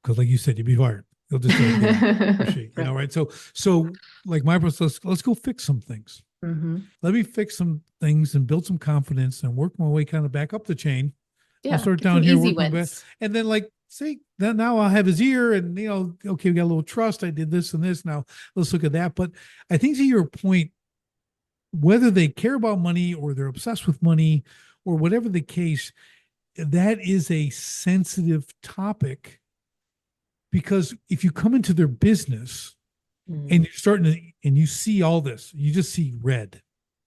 because like you said, you'd be fired. They'll just tell you to get out or she, Right. right? So like my process, let's go fix some things. Hmm. Let me fix some things and build some confidence and work my way kind of back up the chain. I'll Yeah. start Get some down here, easy work my way, wins. and then like say that now I'll have his ear, and okay, we got a little trust. I did this and this. Now let's look at that. But I think to your point, whether they care about money or they're obsessed with money or whatever the case, that is a sensitive topic because if you come into their business and you're starting to and you see all this, you just see red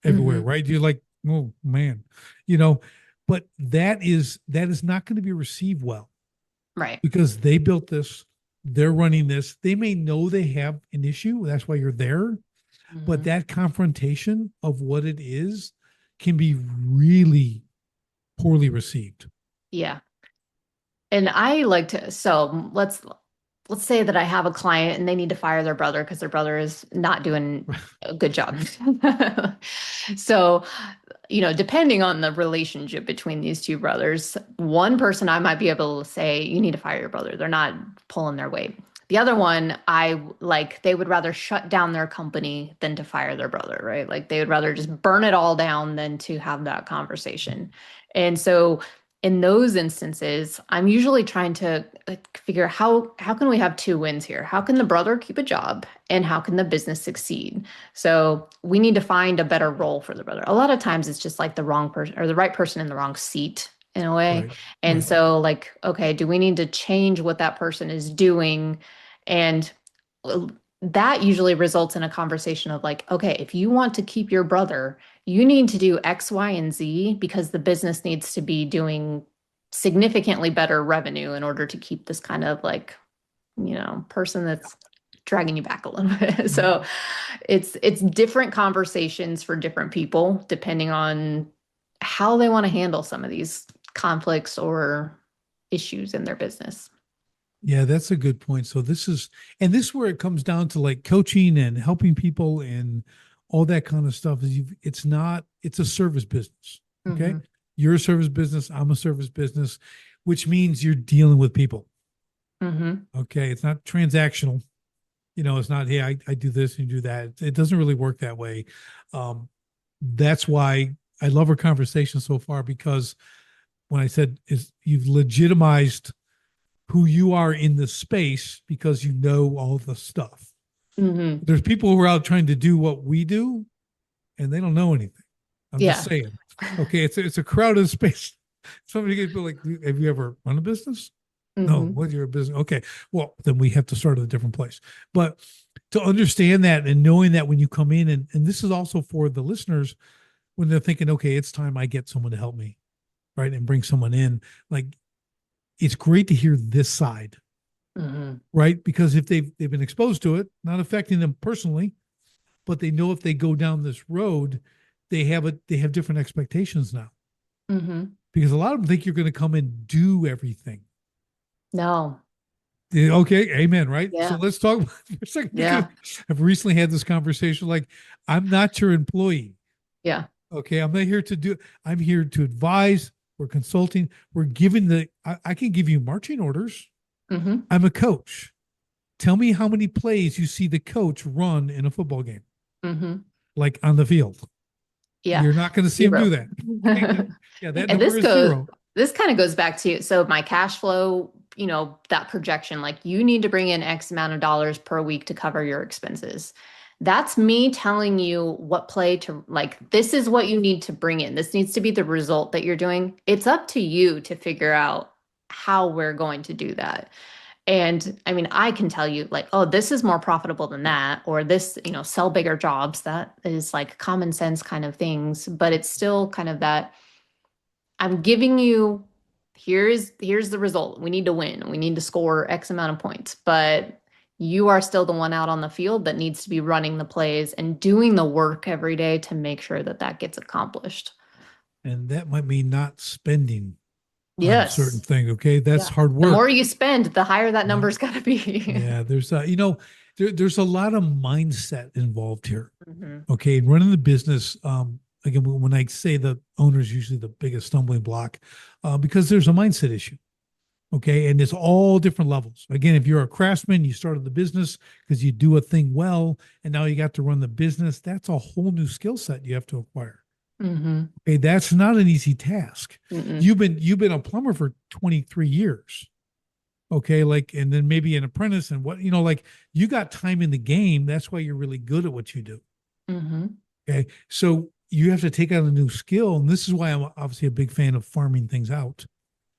everywhere, Mm-hmm. right? You're like, oh man, you know, but that is not going to be received well Right. because they built this, they're running this. They may know they have an issue. That's why you're there. But Hmm. that confrontation of what it is can be really poorly received. Yeah. And I like to, so let's say that I have a client and they need to fire their brother because their brother is not doing a good job. So, depending on the relationship between these two brothers, one person I might be able to say, you need to fire your brother. They're not pulling their weight. The other one, I like, they would rather shut down their company than to fire their brother, right? Like they would rather just burn it all down than to have that conversation. And so in those instances, I'm usually trying to figure how can we have two wins here? How can the brother keep a job and how can the business succeed? So we need to find a better role for the brother. A lot of times it's just like the wrong person or the right person in the wrong seat. in a way. Right. And Right. so, like, okay, do we need to change what that person is doing? And uh, that usually results in a conversation of like, okay, if you want to keep your brother, you need to do X, Y, and Z because the business needs to be doing significantly better revenue in order to keep this kind of like, person that's dragging you back a little bit. So Mhm. it's different conversations for different people depending on how they want to handle some of these conflicts or issues in their business. Yeah, that's a good point. So this is where it comes down to like coaching and helping people and all that kind of stuff is it's a service business. Okay. Mm-hmm. You're a service business. I'm a service business, which means you're dealing with people. Mm-hmm. Okay. It's not transactional. It's not, hey, I do this and you do that. It doesn't really work that way. Um, that's why I love our conversation so far because when I said is you've legitimized who you are in the space because you know all the stuff. Mm-hmm. There's people who are out trying to do what we do and they don't know anything. I'm just Yeah. saying. Okay, it's a crowded space. Somebody could be like, have you ever run a business? No, Mm-hmm. what you're a business. Okay. Well, then we have to start at a different place. But to understand that and knowing that when you come in, and this is also for the listeners when they're thinking, okay, it's time I get someone to help me, right? And bring someone in. Like it's great to hear this side, Mm-hmm. right? Because if they've been exposed to it, not affecting them personally, but they know if they go down this road, they have different expectations now. Mm-hmm. Because a lot of them think you're going to come and do everything. No. Yeah, okay, amen, right? So Yeah. let's talk about for a second because Yeah. I've recently had this conversation. Like, I'm not your employee. Yeah. Okay. I'm here to advise. We're consulting. We're giving I can give you marching orders. Mm-hmm. I'm a coach. Tell me how many plays you see the coach run in a football game, Mm-hmm. like on the field. Yeah. You're not going to see him do Zero. that. Okay. Yeah, that And number is zero. this kind of goes back to, so my cash flow, that projection, like you need to bring in X amount of dollars per week to cover your expenses. That's me telling you what play to, like, this is what you need to bring in. This needs to be the result that you're doing. It's up to you to figure out how we're going to do that. And I mean, I can tell you like, oh, this is more profitable than that, or this, sell bigger jobs. That is like common sense kind of things, but it's still kind of that I'm giving you here's the result. We need to win. We need to score X amount of points, but you are still the one out on the field that needs to be running the plays and doing the work every day to make sure that that gets accomplished. And that might mean not spending on a certain Yes. thing. Okay. That's Yeah. hard The more work. you spend, the higher that Yeah. number's got to be. Yeah. There's a lot of mindset involved here. Hmm. Okay. And running the business, again, when I say the owner is usually the biggest stumbling block, because there's a mindset issue. Okay. And it's all different levels. Again, if you're a craftsman, you started the business because you do a thing well, and now you got to run the business. That's a whole new skill set you have to acquire. Hmm. Okay. That's not an easy task. Mm-mm. You've been a plumber for 23 years. Okay. Like, and then maybe an apprentice and like you got time in the game. That's why you're really good at what you do. Hmm. Okay. So you have to take on a new skill. And this is why I'm obviously a big fan of farming things out,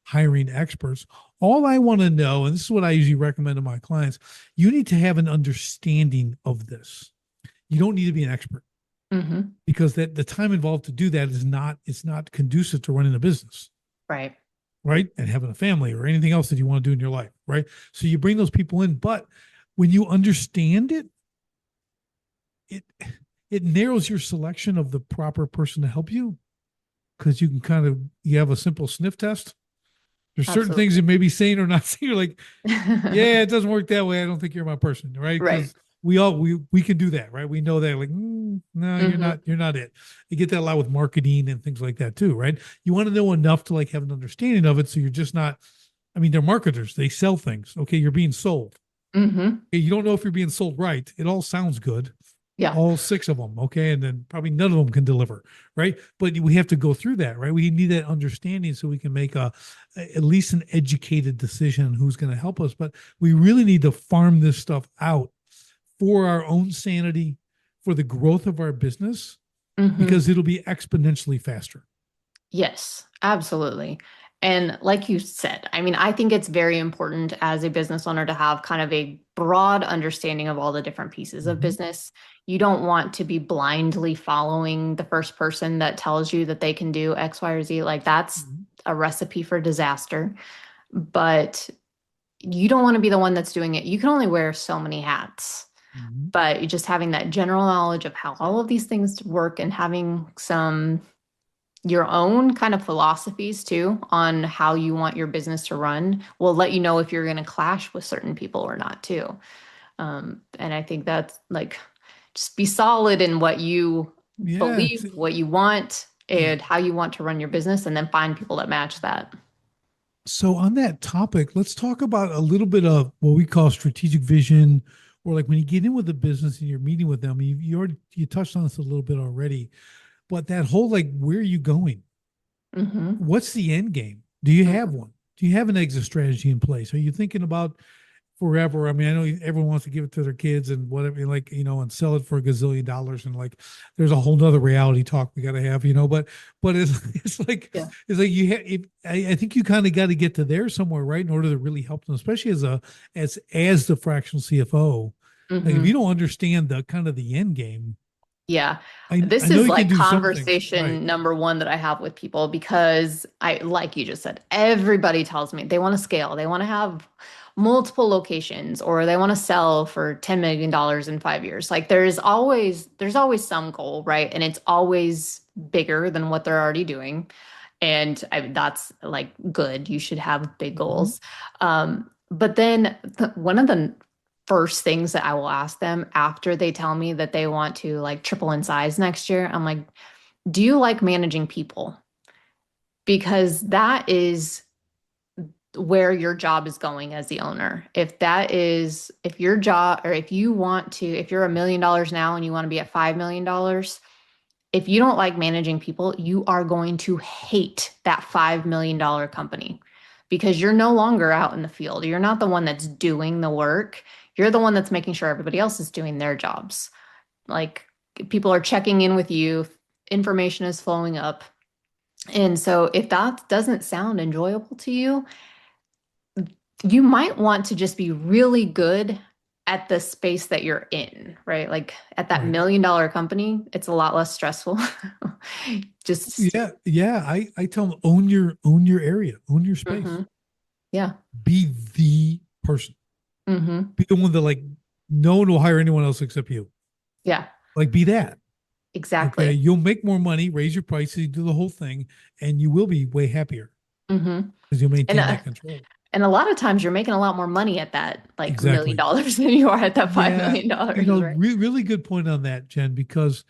hiring experts. All I want to know, and this is what I usually recommend to my clients, you need to have an understanding of this. You don't need to be an expert Hmm. because the time involved to do that it's not conducive to running a business, Right. right? And having a family or anything else that you want to do in your life, right? So you bring those people in, but when you understand it, it it narrows your selection of the proper person to help you because you have a simple sniff test. There's certain things Absolutely. that may be saying or not saying. You're like, yeah, it doesn't work that way. I don't think you're my person, right? Right. Because we can do that, right? We know that, like, no, Hmm. you're not it. You get that a lot with marketing and things like that too, right? You want to know enough to like have an understanding of it, so you're just not. I mean, they're marketers; they sell things. Okay, you're being sold. Hmm. Okay, you don't know if you're being sold right. It all sounds good, Yeah. all six of them, okay, and then probably none of them can deliver, right? But we have to go through that, right? We need that understanding so we can make at least an educated decision on who's going to help us. But we really need to farm this stuff out for our own sanity, for the growth of our business, Hmm. because it'll be exponentially faster. Yes, absolutely. And like you said, I mean, I think it's very important as a business owner to have kind of a broad understanding of all the different pieces of Mhm. business. You don't want to be blindly following the first person that tells you that they can do X, Y, or Z. Like that's Mhm. a recipe for disaster. But you don't want to be the one that's doing it. You can only wear so many hats. Mhm. But just having that general knowledge of how all of these things work and having some your own kind of philosophies too on how you want your business to run will let you know if you're going to clash with certain people or not too. And I think that's like just be solid in what you Yeah, believe, what you want, yeah. and how you want to run your business, and then find people that match that. So on that topic, let's talk about a little bit of what we call strategic vision, or like when you get in with a business and you're meeting with them, you touched on this a little bit already, but that whole like where are you going? Hmm. What's the end game? Do you have Hmm. one? Do you have an exit strategy in place? Are you thinking about forever? I mean, I know everyone wants to give it to their kids and whatever, like, and sell it for $1 gazillion. And like, there's a whole nother reality talk we got to have, but Yeah. it's like I think you kind of got to get to there somewhere, right? In order to really help them, especially as the fractional CFO. Like if you Hmm. don't understand the kind of the end game, Yeah. I This know is you can like do some things, right? conversation number one that I have with people because like you just said, everybody tells me they want to scale, they want to have multiple locations, or they want to sell for $10 million in 5 years. Like there's always some goal, right? And it's always bigger than what they're already doing. And that's like good. You should have big Mhm. goals. But then one of the first things that I will ask them after they tell me that they want to like triple in size next year, I'm like, do you like managing people? Because that is where your job is going as the owner. If your job, or if you want to, if you're $1 million now and you want to be at $5 million, if you don't like managing people, you are going to hate that $5 million company because you're no longer out in the field. You're not the one that's doing the work. You're the one that's making sure everybody else is doing their jobs. Like people are checking in with you, information is flowing up. And so if that doesn't sound enjoyable to you, you might want to just be really good at the space that you're in, right? Like at that Right. $1 million company, it's a lot less stressful. Just, Yeah, yeah. I tell them own your area, own your space. mhm. Yeah. Be the person. Hmm. Be the one that like no one will hire anyone else except you. Yeah, Like be that. Okay. exactly. You'll make more money, raise your prices, do the whole thing, and you will be way happier Hmm. because you'll And maintain uh, that control. and a lot of times you're making a lot more money at that like million Exactly. dollars than you are at that $5 Yeah. million dollars, right? Really good point on that, Jen, because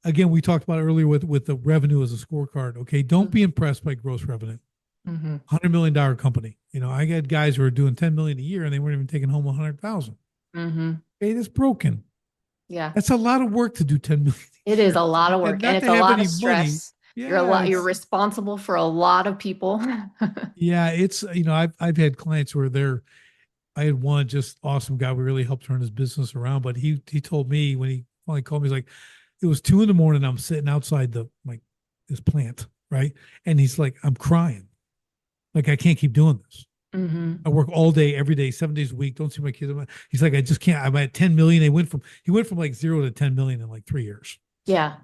again, we talked about earlier with the revenue as a scorecard. Okay. Don't be impressed by gross revenue. Mm-hmm. $100 million company. I got guys who are doing 10 million a year and they weren't even taking home 100,000. Hmm. Okay, that's broken. Yeah. That's a lot of work to do 10 million It a is year a lot of and work and not it's to a have lot of any money. stress. Yeah, You're responsible for a lot of people. it's I've had clients where I had one just awesome guy. We really helped turn his business around. But he told me when he finally called me, he's like, it was 2 a.m. I'm sitting outside the like this plant, right? And he's like, I'm crying. Like I can't keep doing this. Hmm. I work all day, every day, 7 days a week. Don't see my kids. He's like, I just can't. I'm at 10 million. He went from like 0 to 10 million in like 3 years. Yeah.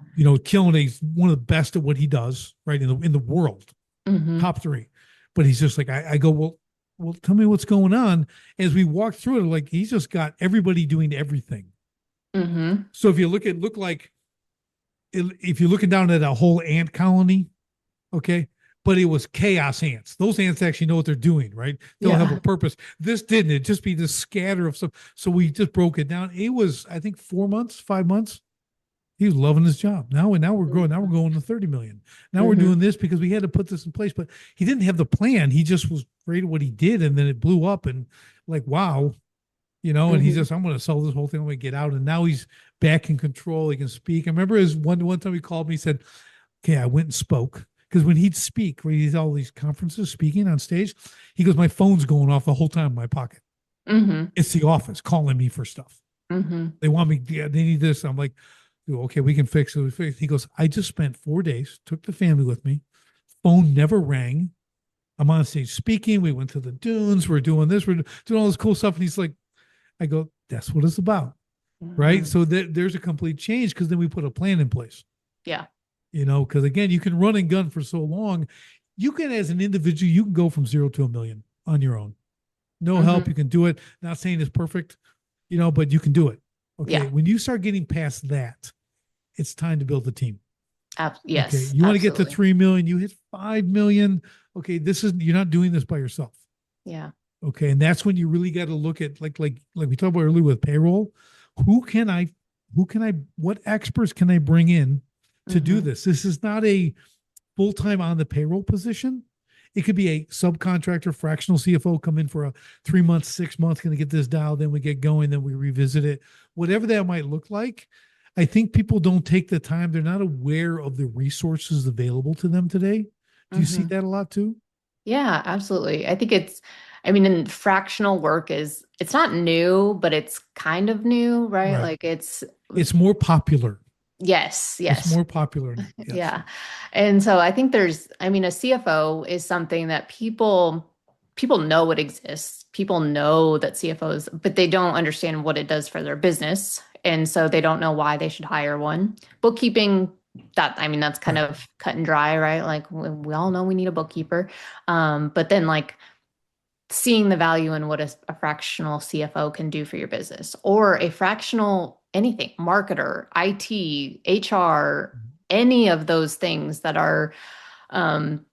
Killing. He's one of the best at what he does, right? In the world, Hmm. top three. But he's just like, I go, well, tell me what's going on. As we walk through it, like he's just got everybody doing everything. Hmm. So if you look like if you're looking down at a whole ant colony, okay, but it was chaos ants. Those ants actually know what they're doing, right? They'll have a Yeah. purpose. This didn't. It just be this scatter of stuff. So we just broke it down. It was, I think, 4 months, 5 months. He was loving his job. Now we're growing. Now we're going to 30 million. Now we're Hmm. doing this because we had to put this in place. But he didn't have the plan. He just was great at what he did, and then it blew up. And like, wow, And he's Hmm. just, I'm going to sell this whole thing. I'm going to get out. And now he's back in control. He can speak. I remember his one time he called me. He said, "Okay, I went and spoke." Because when he'd speak, when he's all these conferences speaking on stage, he goes, "My phone's going off the whole time in my pocket. Hmm. It's the office calling me for stuff. Hmm. They want me. Yeah, they need this." I'm like, "Okay, we can fix it." He goes, "I just spent 4 days, took the family with me. Phone never rang. I'm on stage speaking. We went to the dunes. We're doing this. We're doing all this cool stuff. And he's like, I go, that's what it's about. Right. Mhm. So there's a complete change because then we put a plan in place, Yeah. because again, you can run and gun for so long. You can, as an individual, you can go from 0 to a million on your own. No help. Mhm. You can do it. Not saying it's perfect, but you can do it. Okay. Yeah. When you start getting past that, it's time to build a team. Okay. Yes, You want to get to absolutely. 3 million, you hit 5 million. Okay. You're not doing this by yourself. Yeah. Okay. And that's when you really got to look at like we talked about earlier with payroll. Who can I, what experts can I bring in to do Mhm. this? This is not a full-time on the payroll position. It could be a subcontractor, fractional CFO come in for a 3 month, 6 month, going to get this dialed, then we get going, then we revisit it, whatever that might look like. I think people don't take the time. They're not aware of the resources available to them today. Do you see Mhm. that a lot too? Yeah, absolutely. I mean, and fractional work it's not new, but it's kind of new, right? Right. Like it's, It's more popular. yes, It's yes. more popular now. Yes. Yeah. And so I think I mean, a CFO is something that people know it exists. People know that CFOs, but they don't understand what it does for their business. And so they don't know why they should hire one. Bookkeeping, I mean, that's kind Right. of cut and dry, right? Like we all know we need a bookkeeper. But then like seeing the value in what a fractional CFO can do for your business or a fractional anything, marketer, IT, HR, any of those things that are um,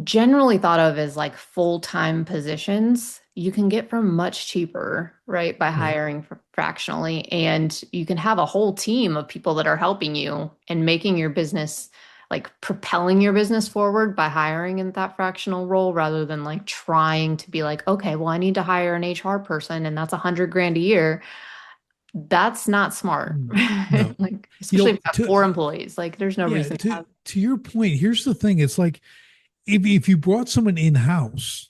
generally thought of as like full-time positions, you can get for much cheaper, right? By Right. hiring fractionally. And you can have a whole team of people that are helping you and making your business like propelling your business forward by hiring in that fractional role rather than like trying to be like, okay, well, I need to hire an HR person and that's 100 grand a year. That's not smart. No. No. Like, especially if you have To 4 employees, like there's no yeah, reason to have. to your point, here's the thing. It's like if you brought someone in-house,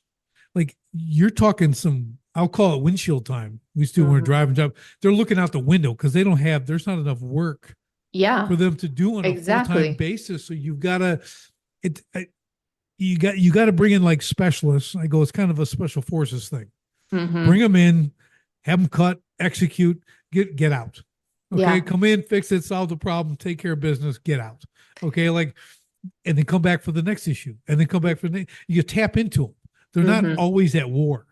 like you're talking some, I'll call it windshield time. We used to do when we're Mhm. driving job. They're looking out the window because there's not enough work Yeah, for them to do on a full-time exactly. basis. So you've got to, it, you got to bring in like specialists. I go, it's kind of a special forces thing. Bring Hmm. them in, have them cut, execute, get out. Okay, Yeah. come in, fix it, solve the problem, take care of business, get out. Okay, like, and then come back for the next issue, and then come back for you tap into them. They're not Hmm. always at war.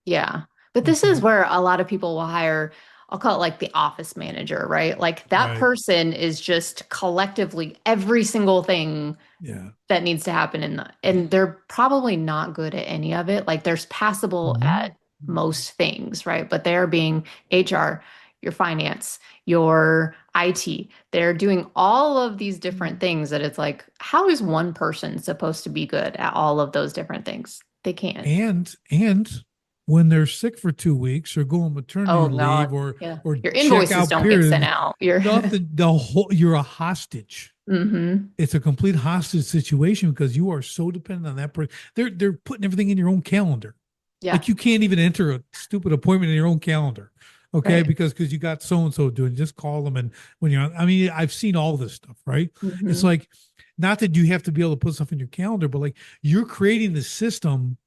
Yeah. But this is Okay, where a lot of people will hire, I'll call it like the office manager, right? Like that right, person is just collectively every single thing yeah, that needs to happen and they're probably not good at any of it. Like there's passable mm-hmm. at most things, right? But they're being HR, your finance, your IT. They're doing all of these different things that it's like, how is one person supposed to be good at all of those different things? They can't. And when they're sick for 2 weeks or go on maternity Oh God. leave or Yeah. or Your check invoices out don't get sent period, out. You're nothing. The whole you're a hostage. hmm. It's a complete hostage situation because you are so dependent on that person. They're putting everything in your own calendar. Yeah. Like you can't even enter a stupid appointment in your own calendar. Okay, Right. because you got so and so doing, just call them. And when you're on, I mean, I've seen all this stuff, right? It's Hmm. like not that you have to be able to put stuff in your calendar, but like you're creating the system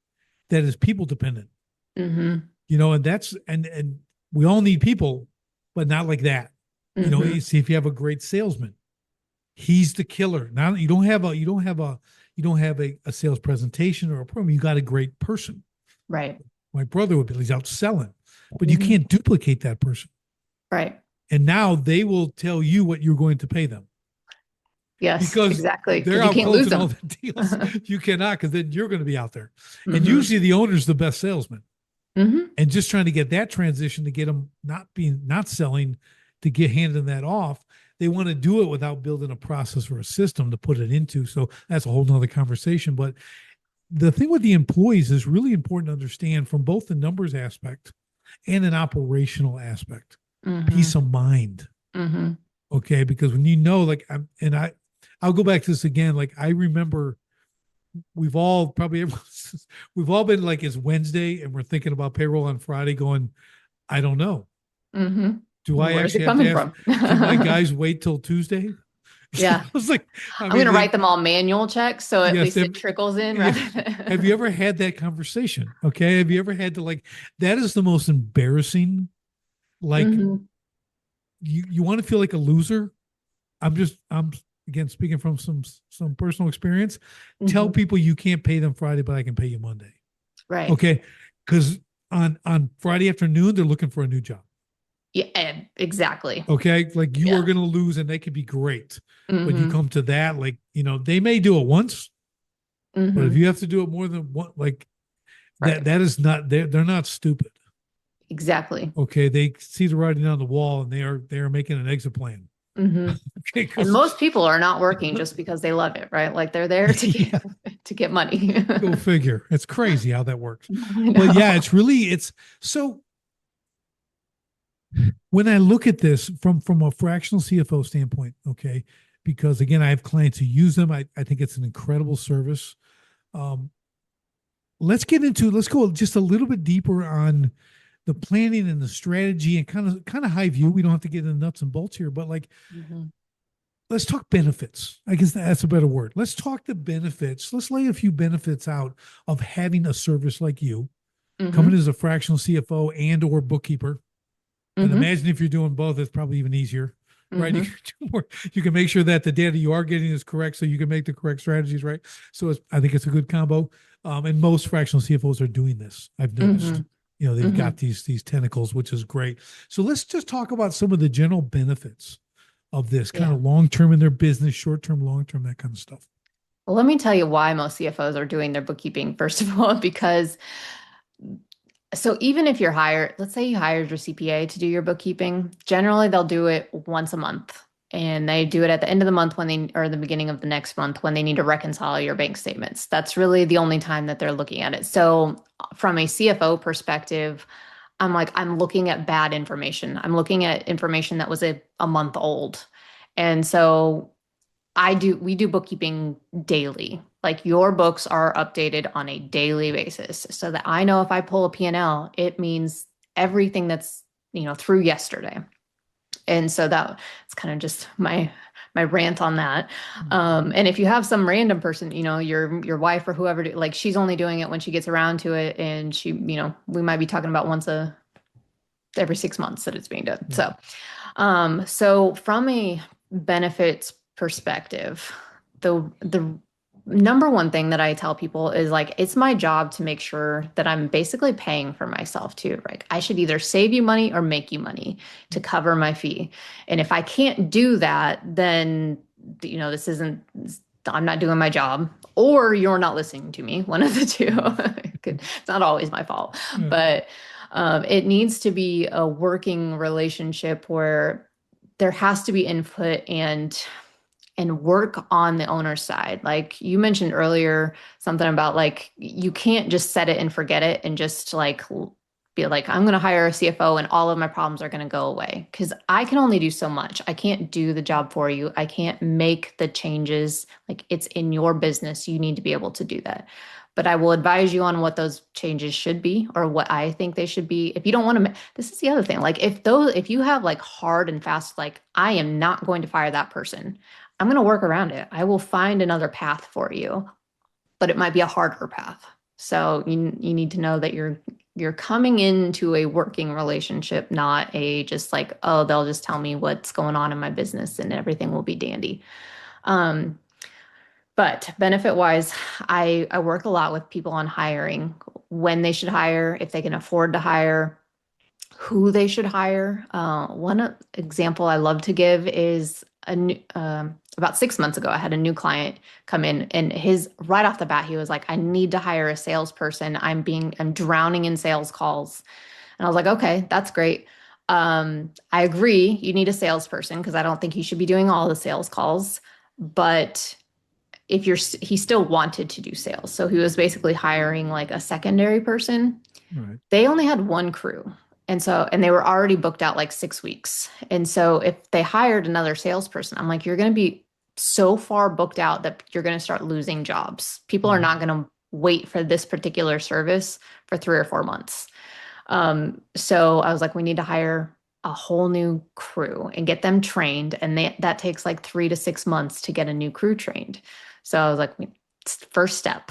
that is people dependent, Hmm. and that's and we all need people, but not like that. Hmm. You see if you have a great salesman, he's the killer. Now you don't have a sales presentation or a program. You got a great person. Right. My brother would be, he's out selling, but you Hmm. can't duplicate that person. Right. And now they will tell you what you're going to pay them Yes, because exactly. they're Because you out can't lose closing all them. the deals. You cannot, because then you're going to be out there. And Hmm. usually the owner's the best salesman. Hmm. And just trying to get that transition to get them not selling, to get handing that off. They want to do it without building a process or a system to put it into. So that's a whole nother conversation. But the thing with the employees is really important to understand from both the numbers aspect and an operational aspect. Hmm. Peace of mind. Hmm. Okay. Because when like I'll go back to this again. Like I remember we've all probably we've all been like, it's Wednesday and we're thinking about payroll on Friday going, I don't know. Hmm. Do I Where's it actually have to coming ask, from? can my guys wait till Tuesday? Yeah. I was like, I I'm mean, going to write them all manual checks. So at yes, least it trickles in yeah. rather Have you than. ever had that conversation? Okay. Have you ever had to like, that is the most embarrassing, like Hmm. you want to feel like a loser. I'm again speaking from some personal experience. Tell Hmm. people you can't pay them Friday, but I can pay you Monday. Right. Okay. Because on Friday afternoon, they're looking for a new job. Yeah, exactly. Okay. Like you are Yeah. going to lose and they could be great. But you Hmm. come to that, like, they may do it once, but if Hmm. you have to do it more than one, like Right. that is not, they're not stupid. Exactly. Okay. They see the writing on the wall and they are making an exit plan. Hmm. Okay. And Because, most people are not working just because they love it, right? Like they're there to get yeah, to get money. go figure. It's crazy how that works. I But yeah, know. it's so when I look at this from a fractional CFO standpoint, okay, because again, I have clients who use them. I think it's an incredible service. Um, let's go just a little bit deeper on the planning and the strategy and kind of high view. We don't have to get into nuts and bolts here, but like Hmm. let's talk benefits. I guess that's a better word. Let's talk the benefits. Let's lay a few benefits out of having a service like you coming Hmm. as a fractional CFO and or bookkeeper. And Hmm. imagine if you're doing both, it's probably even easier, right? You Hmm. can, do more, you can make sure that the data you are getting is correct so you can make the correct strategies, right? So I think it's a good combo. And most fractional CFOs are doing this. I've noticed. Hmm. They've Hmm. got these tentacles, which is great. So let's just talk about some of the general benefits of this kind Yeah. of long term in their business, short term, long term, that kind of stuff. Well, let me tell you why most CFOs are doing their bookkeeping, first of all, because so even if you're hired, let's say you hired your CPA to do your bookkeeping, generally they'll do it once a month. And they do it at the end of the month when they, or the beginning of the next month when they need to reconcile your bank statements. That's really the only time that they're looking at it. So from a CFO perspective, I'm looking at bad information. I'm looking at information that was a month old. And so we do bookkeeping daily. Like your books are updated on a daily basis so that I know if I pull a P&L, it means everything that's, through yesterday. And so that's kind of just my rant on that. And if you have some random person, your wife or whoever, like she's only doing it when she gets around to it, and she, we might be talking about once every 6 months that it's being done. Right. So from a benefits perspective, the number one thing that I tell people is like it's my job to make sure that I'm basically paying for myself too. Right? I should either save you money or make you money to cover my fee. And if I can't do that, then this isn't. I'm not doing my job, or you're not listening to me. One of the two. It's not always my fault, Yeah. but it needs to be a working relationship where there has to be input and work on the owner's side. Like you mentioned earlier, something about like you can't just set it and forget it and just like be like, I'm going to hire a CFO and all of my problems are going to go away. Because I can only do so much. I can't do the job for you. I can't make the changes. Like it's in your business. You need to be able to do that. But I will advise you on what those changes should be or what I think they should be. If you don't want to, this is the other thing. Like if you have like hard and fast, like I am not going to fire that person. I'm going to work around it. I will find another path for you, but it might be a harder path. So you need to know that you're coming into a working relationship, not a just like, oh, they'll just tell me what's going on in my business and everything will be dandy. Um, but benefit wise, I work a lot with people on hiring, when they should hire, if they can afford to hire, who they should hire. One example I love to give is about 6 months ago, I had a new client come in, and his right off the bat, he was like, "I need to hire a salesperson. I'm drowning in sales calls." And I was like, "Okay, that's great. I agree. You need a salesperson because I don't think you should be doing all the sales calls, but." He still wanted to do sales. So he was basically hiring like a secondary person. Right. They only had one crew. And they were already booked out like 6 weeks. And so if they hired another salesperson, I'm like, you're going to be so far booked out that you're going to start losing jobs. People are not going to wait for this particular service for 3 or 4 months. So I was like, we need to hire a whole new crew and get them trained. And that takes like 3 to 6 months to get a new crew trained. So I was like, first step,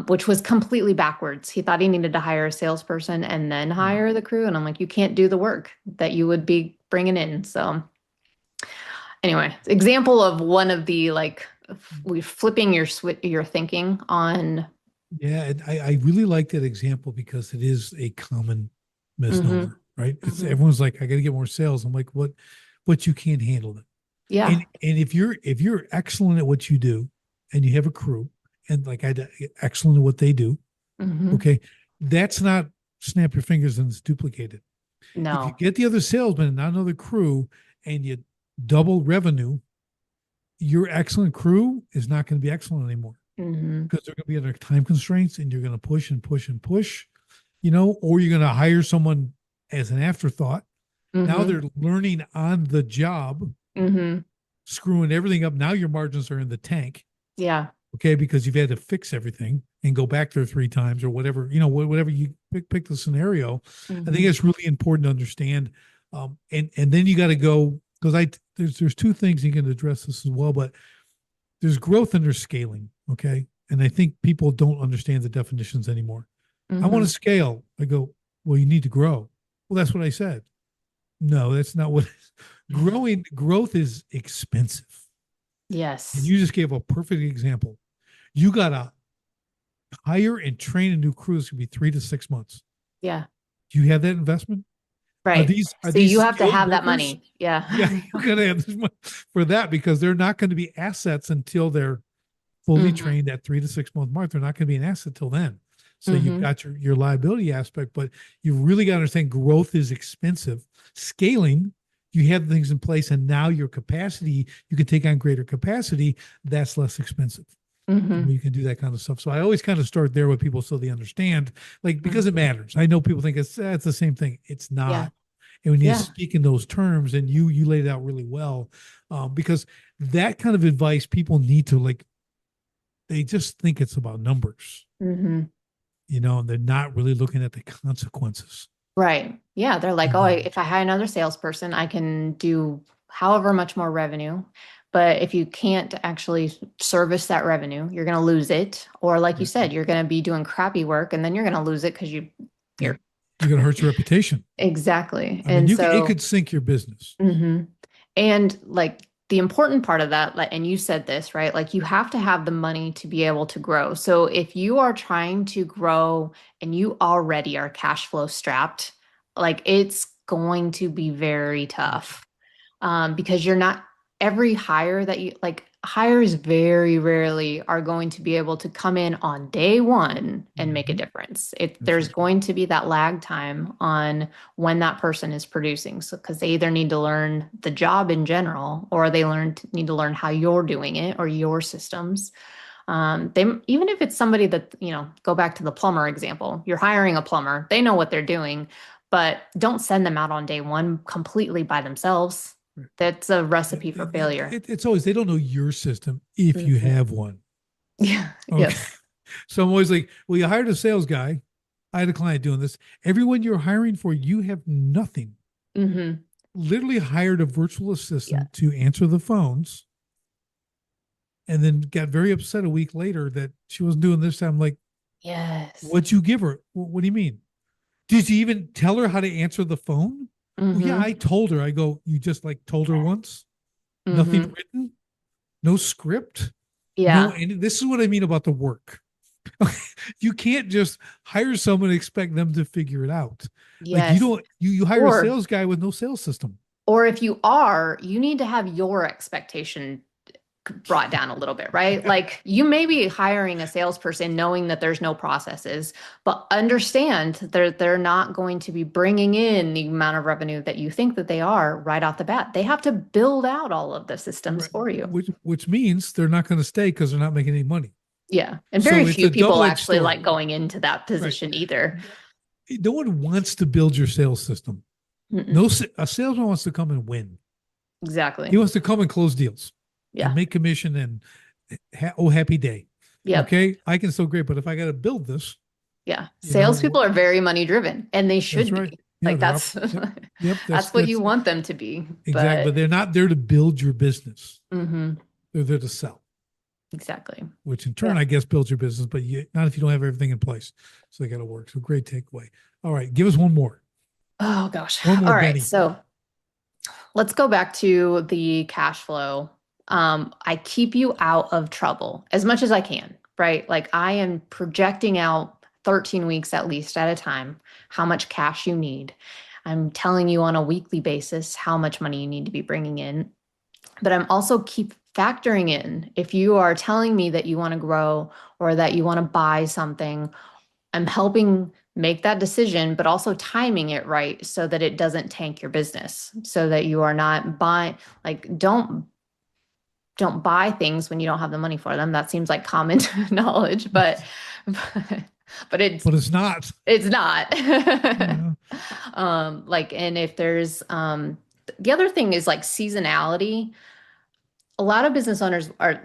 which was completely backwards. He thought he needed to hire a salesperson and then hire the crew. And I'm like, you can't do the work that you would be bringing in. So anyway, example of one of the like we flipping your thinking on. Yeah, and I really like that example because it is a common misnomer, right? It's everyone's like, I got to get more sales. I'm like, what you can't handle it. Yeah. And if you're excellent at what you do and you have a crew and like excellent at what they do, okay, that's not snap your fingers and it's duplicated. If you No. get the other salesman and not another crew and you double revenue, your excellent crew is not going to be excellent anymore because they're going to be under time constraints and you're going to push and push and push, or you're going to hire someone as an afterthought. Now they're learning on the job, screwing everything up. Now your margins are in the tank. Yeah. Okay. Because you've had to fix everything and go back there 3 times or whatever, whatever you pick the scenario. I think it's really important to understand. And then you got to go, because there's 2 things you can address this as well, but there's growth and there's scaling. Okay. And I think people don't understand the definitions anymore. I want to scale. I go, well, you need to grow. Well, that's what I said. No, that's not what growth is expensive. Yes. And you just gave a perfect example. You got to hire and train a new crew. It's going to be 3 to 6 months. Yeah. Do you have that investment? Right. Are So these you have to have workers? that money. Yeah. Yeah, you got to have this money for that because they're not going to be assets until they're fully trained at 3 to 6 month mark. They're not going to be an asset till then. So you've got your liability aspect, but you really got to understand growth is expensive. Scaling, you have things in place, and now your capacity, you can take on greater capacity. That's less expensive. You can do that kind of stuff. So I always kind of start there with people so they understand, like, because it matters. I know people think it's the same thing. It's not. Yeah. And when you speak in those terms, and you laid it out really well, because that kind of advice people need to, like, they just think it's about numbers, and they're not really looking at the consequences. Right. Yeah. They're like, oh, if I hire another salesperson, I can do however much more revenue. But if you can't actually service that revenue, you're going to lose it. Or like you said, you're going to be doing crappy work and then you're going to lose it because you're going to hurt your reputation. Exactly. I mean, it could sink your business. And like the important part of that, and you said this, right? Like you have to have the money to be able to grow. So if you are trying to grow and you already are cash flow strapped, like it's going to be very tough, because you're not every hire that you like. Hires very rarely are going to be able to come in on day one and make a difference. There's going to be that lag time on when that person is producing. So, because they either need to learn the job in general, or they need to learn how you're doing it or your systems. Even if it's somebody that, go back to the plumber example, you're hiring a plumber, they know what they're doing, but don't send them out on day one completely by themselves. That's a recipe for failure. It's always, they don't know your system if you have one. Yeah. Okay. Yes. So I'm always like, well, you hired a sales guy. I had a client doing this. Everyone you're hiring for, you have nothing. Literally hired a virtual assistant to answer the phones, and then got very upset a week later that she wasn't doing this. I'm like, yes. What'd you give her? What do you mean? Did you even tell her how to answer the phone? Well, yeah, I told her. I go, you just like told her once? Nothing written? No script? Yeah. No, and this is what I mean about the work. You can't just hire someone and expect them to figure it out. Yes. Like you hire a sales guy with no sales system. Or if you need to have your expectation brought down a little bit, right? Like you may be hiring a salesperson knowing that there's no processes, but understand that they're not going to be bringing in the amount of revenue that you think that they are right off the bat. They have to build out all of the systems for you. Which means they're not going to stay because they're not making any money. Yeah. And very few people actually like going into that position either. No one wants to build your sales system. A salesman wants to come and win. Exactly. He wants to come and close deals. Yeah. And make commission and happy day. Yeah. Okay. I can still great, but if I got to build this. Yeah. Salespeople are very money driven, and they should be. be. Yeah, Like they're up. that's Yep. Yep. that's what you want them to be. Exactly. But But they're not there to build your business. mhm, They're there to sell, exactly. which in turn, Yeah. I guess, builds your business, but not if you don't have everything in place. So they got to work. So great takeaway. All right. Give us one more. Oh gosh. One more, All right. Benny. So let's go back to the cash flow. I keep you out of trouble as much as I can, right? Like I am projecting out 13 weeks at least at a time, how much cash you need. I'm telling you on a weekly basis how much money you need to be bringing in. But I'm also keep factoring in if you are telling me that you want to grow or that you want to buy something, I'm helping make that decision, but also timing it right so that it doesn't tank your business, so that you are not buying, like don't buy things when you don't have the money for them. That seems like common knowledge, but But it's not. it's not. Yeah. Like, and if there's the other thing is like seasonality. A lot of business owners are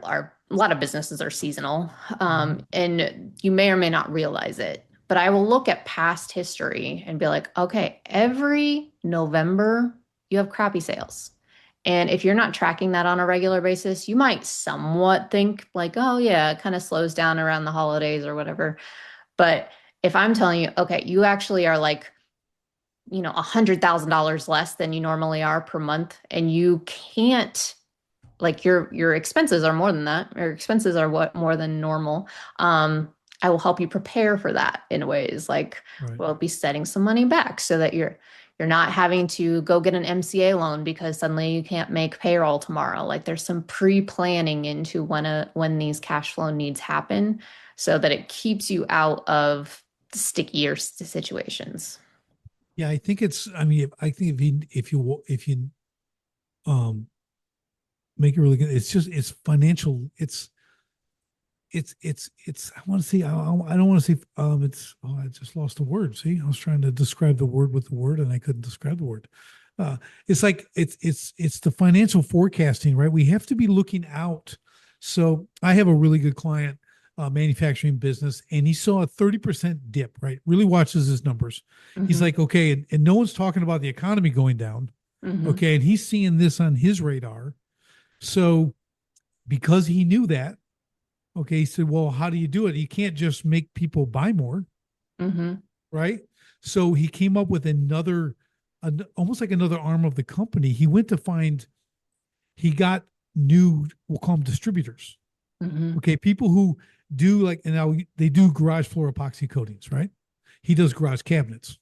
a lot of businesses are seasonal, and you may or may not realize it. But I will look at past history and be like, okay, every November you have crappy sales. And if you're not tracking that on a regular basis, you might somewhat think like, oh yeah, it kind of slows down around the holidays or whatever. But if I'm telling you, okay, you actually are like, $100,000 less than you normally are per month, and you can't like your expenses are more than that. Your expenses are what more than normal. I will help you prepare for that in ways like Right. we'll be setting some money back so that you're not having to go get an MCA loan because suddenly you can't make payroll tomorrow. Like there's some pre-planning into when these cash flow needs happen so that it keeps you out of stickier situations. Yeah. I think I mean, I think um, make it really good, it's financial. I want to say, I don't want to say, I just lost the word. See, I was trying to describe the word with the word and I couldn't describe the word. It's like, it's the financial forecasting, right? We have to be looking out. So I have a really good client, manufacturing business, and he saw a 30% dip, right? Really watches his numbers. He's Mm-hmm. like, okay. And no one's talking about the economy going down. Mm-hmm. Okay. And he's seeing this on his radar. So because he knew that, okay, he said, well, how do you do it? You can't just make people buy more, Mm-hmm. right? So he came up with almost like another arm of the company. He got new, we'll call them distributors. Mm-hmm. Okay, people who do like, and now they do garage floor epoxy coatings, right? He does garage cabinets,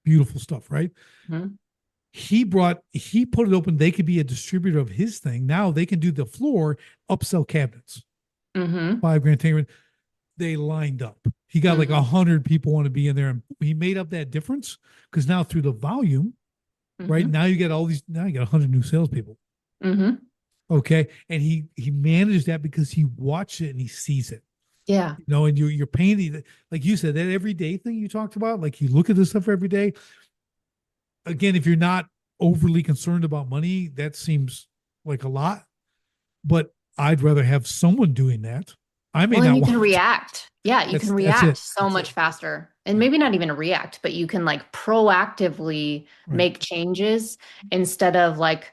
beautiful stuff, right? Mm-hmm. He put it open. They could be a distributor of his thing. Now they can do the floor, upsell cabinets, Mm-hmm. 5 grand, 10 grand. They lined up. He got like Mm-hmm. 100 people want to be in there, and he made up that difference because now through the volume, right Mm-hmm. now you get now you got 100 new salespeople. Mm-hmm. Okay, and he managed that because he watched it and he sees it. Yeah. And you're painting, like you said, that everyday thing you talked about. Like you look at this stuff every day. Again, if you're not overly concerned about money, that seems like a lot. But I'd rather have someone doing that. I may Well, and not you can want to. react. Yeah, you can That's react it. so That's much it. faster. And Yeah. maybe not even react, but you can like proactively Right. make changes instead of like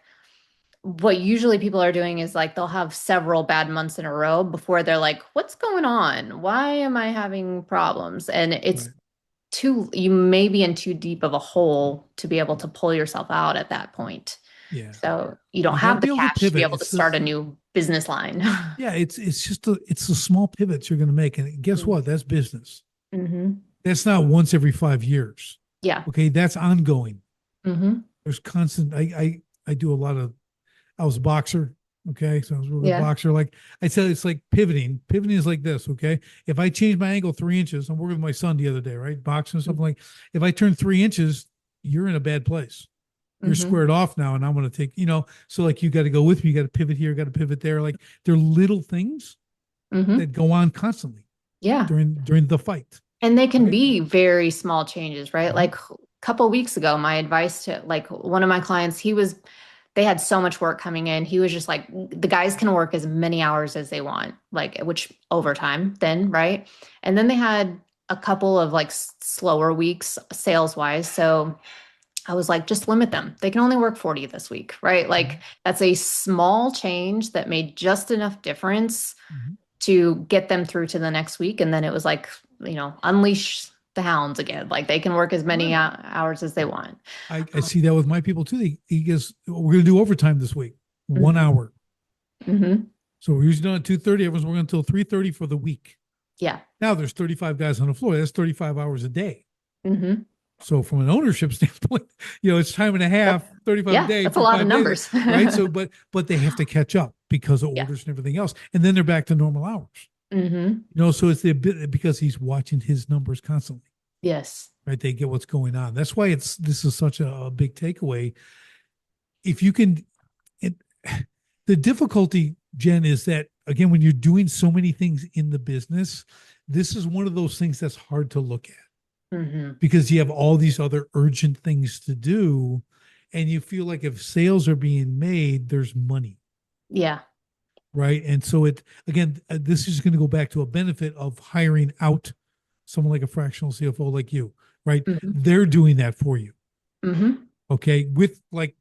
what usually people are doing is like they'll have several bad months in a row before they're like, what's going on? Why am I having problems? And it's Right. you may be in too deep of a hole to be able to pull yourself out at that point. Yeah. So you don't You got to have the be able to cash to be pivot. able to start a new business line. Yeah, it's the small pivots you're going to make. And guess what? That's business. Mm-hmm. That's not once every 5 years. Yeah. Okay. That's ongoing. Mm-hmm. There's constant, I do a lot of, I was a boxer. Okay. So I was a real good Yeah. boxer. Like I said, it's like pivoting. Pivoting is like this. Okay. If I change my angle 3 inches, I'm working with my son the other day, right? Boxing, something like, if I turn 3 inches, you're in a bad place. You're Mm-hmm. squared off now, and I'm going to take, so like you got to go with me. You got to pivot here, got to pivot there. Like they're little things Mm-hmm. that go on constantly Yeah. during the fight, And they can right? be very small changes, right? Mhm. Like a couple weeks ago, my advice to like one of my clients, they had so much work coming in. He was just like, the guys can work as many hours as they want, like which overtime then, right? And then they had a couple of like slower weeks sales wise. So I was like, just limit them. They can only work 40 this week, right? Like that's a small change that made just enough difference Mhm. to get them through to the next week. And then it was like, unleash the hounds again. Like they can work as many Right. hours as they want. I see that with my people too. He goes, we're going to do overtime this week, 1 hour. Mm-hmm. So we're usually done at 2:30. Everyone's working until 3:30 for the week. Yeah. Now there's 35 guys on the floor. That's 35 hours a day. Mm-hmm. So from an ownership standpoint, it's time and a half, 35 a Yeah. day That's a for lot of 5 days, numbers. right? So, but they have to catch up because of Yeah. orders and everything else, and then they're back to normal hours. Mm-hmm. So it's the bit because he's watching his numbers constantly, Yes. right? They get what's going on. That's why this is such a big takeaway. If you can, it, the difficulty, Jen, is that again when you're doing so many things in the business, this is one of those things that's hard to look at Mm-hmm. because you have all these other urgent things to do, and you feel like if sales are being made, there's money, Yeah. right? And so this is going to go back to a benefit of hiring out someone like a fractional CFO like you, right? Mm-hmm. They're doing that for you, Mm-hmm. okay? With like,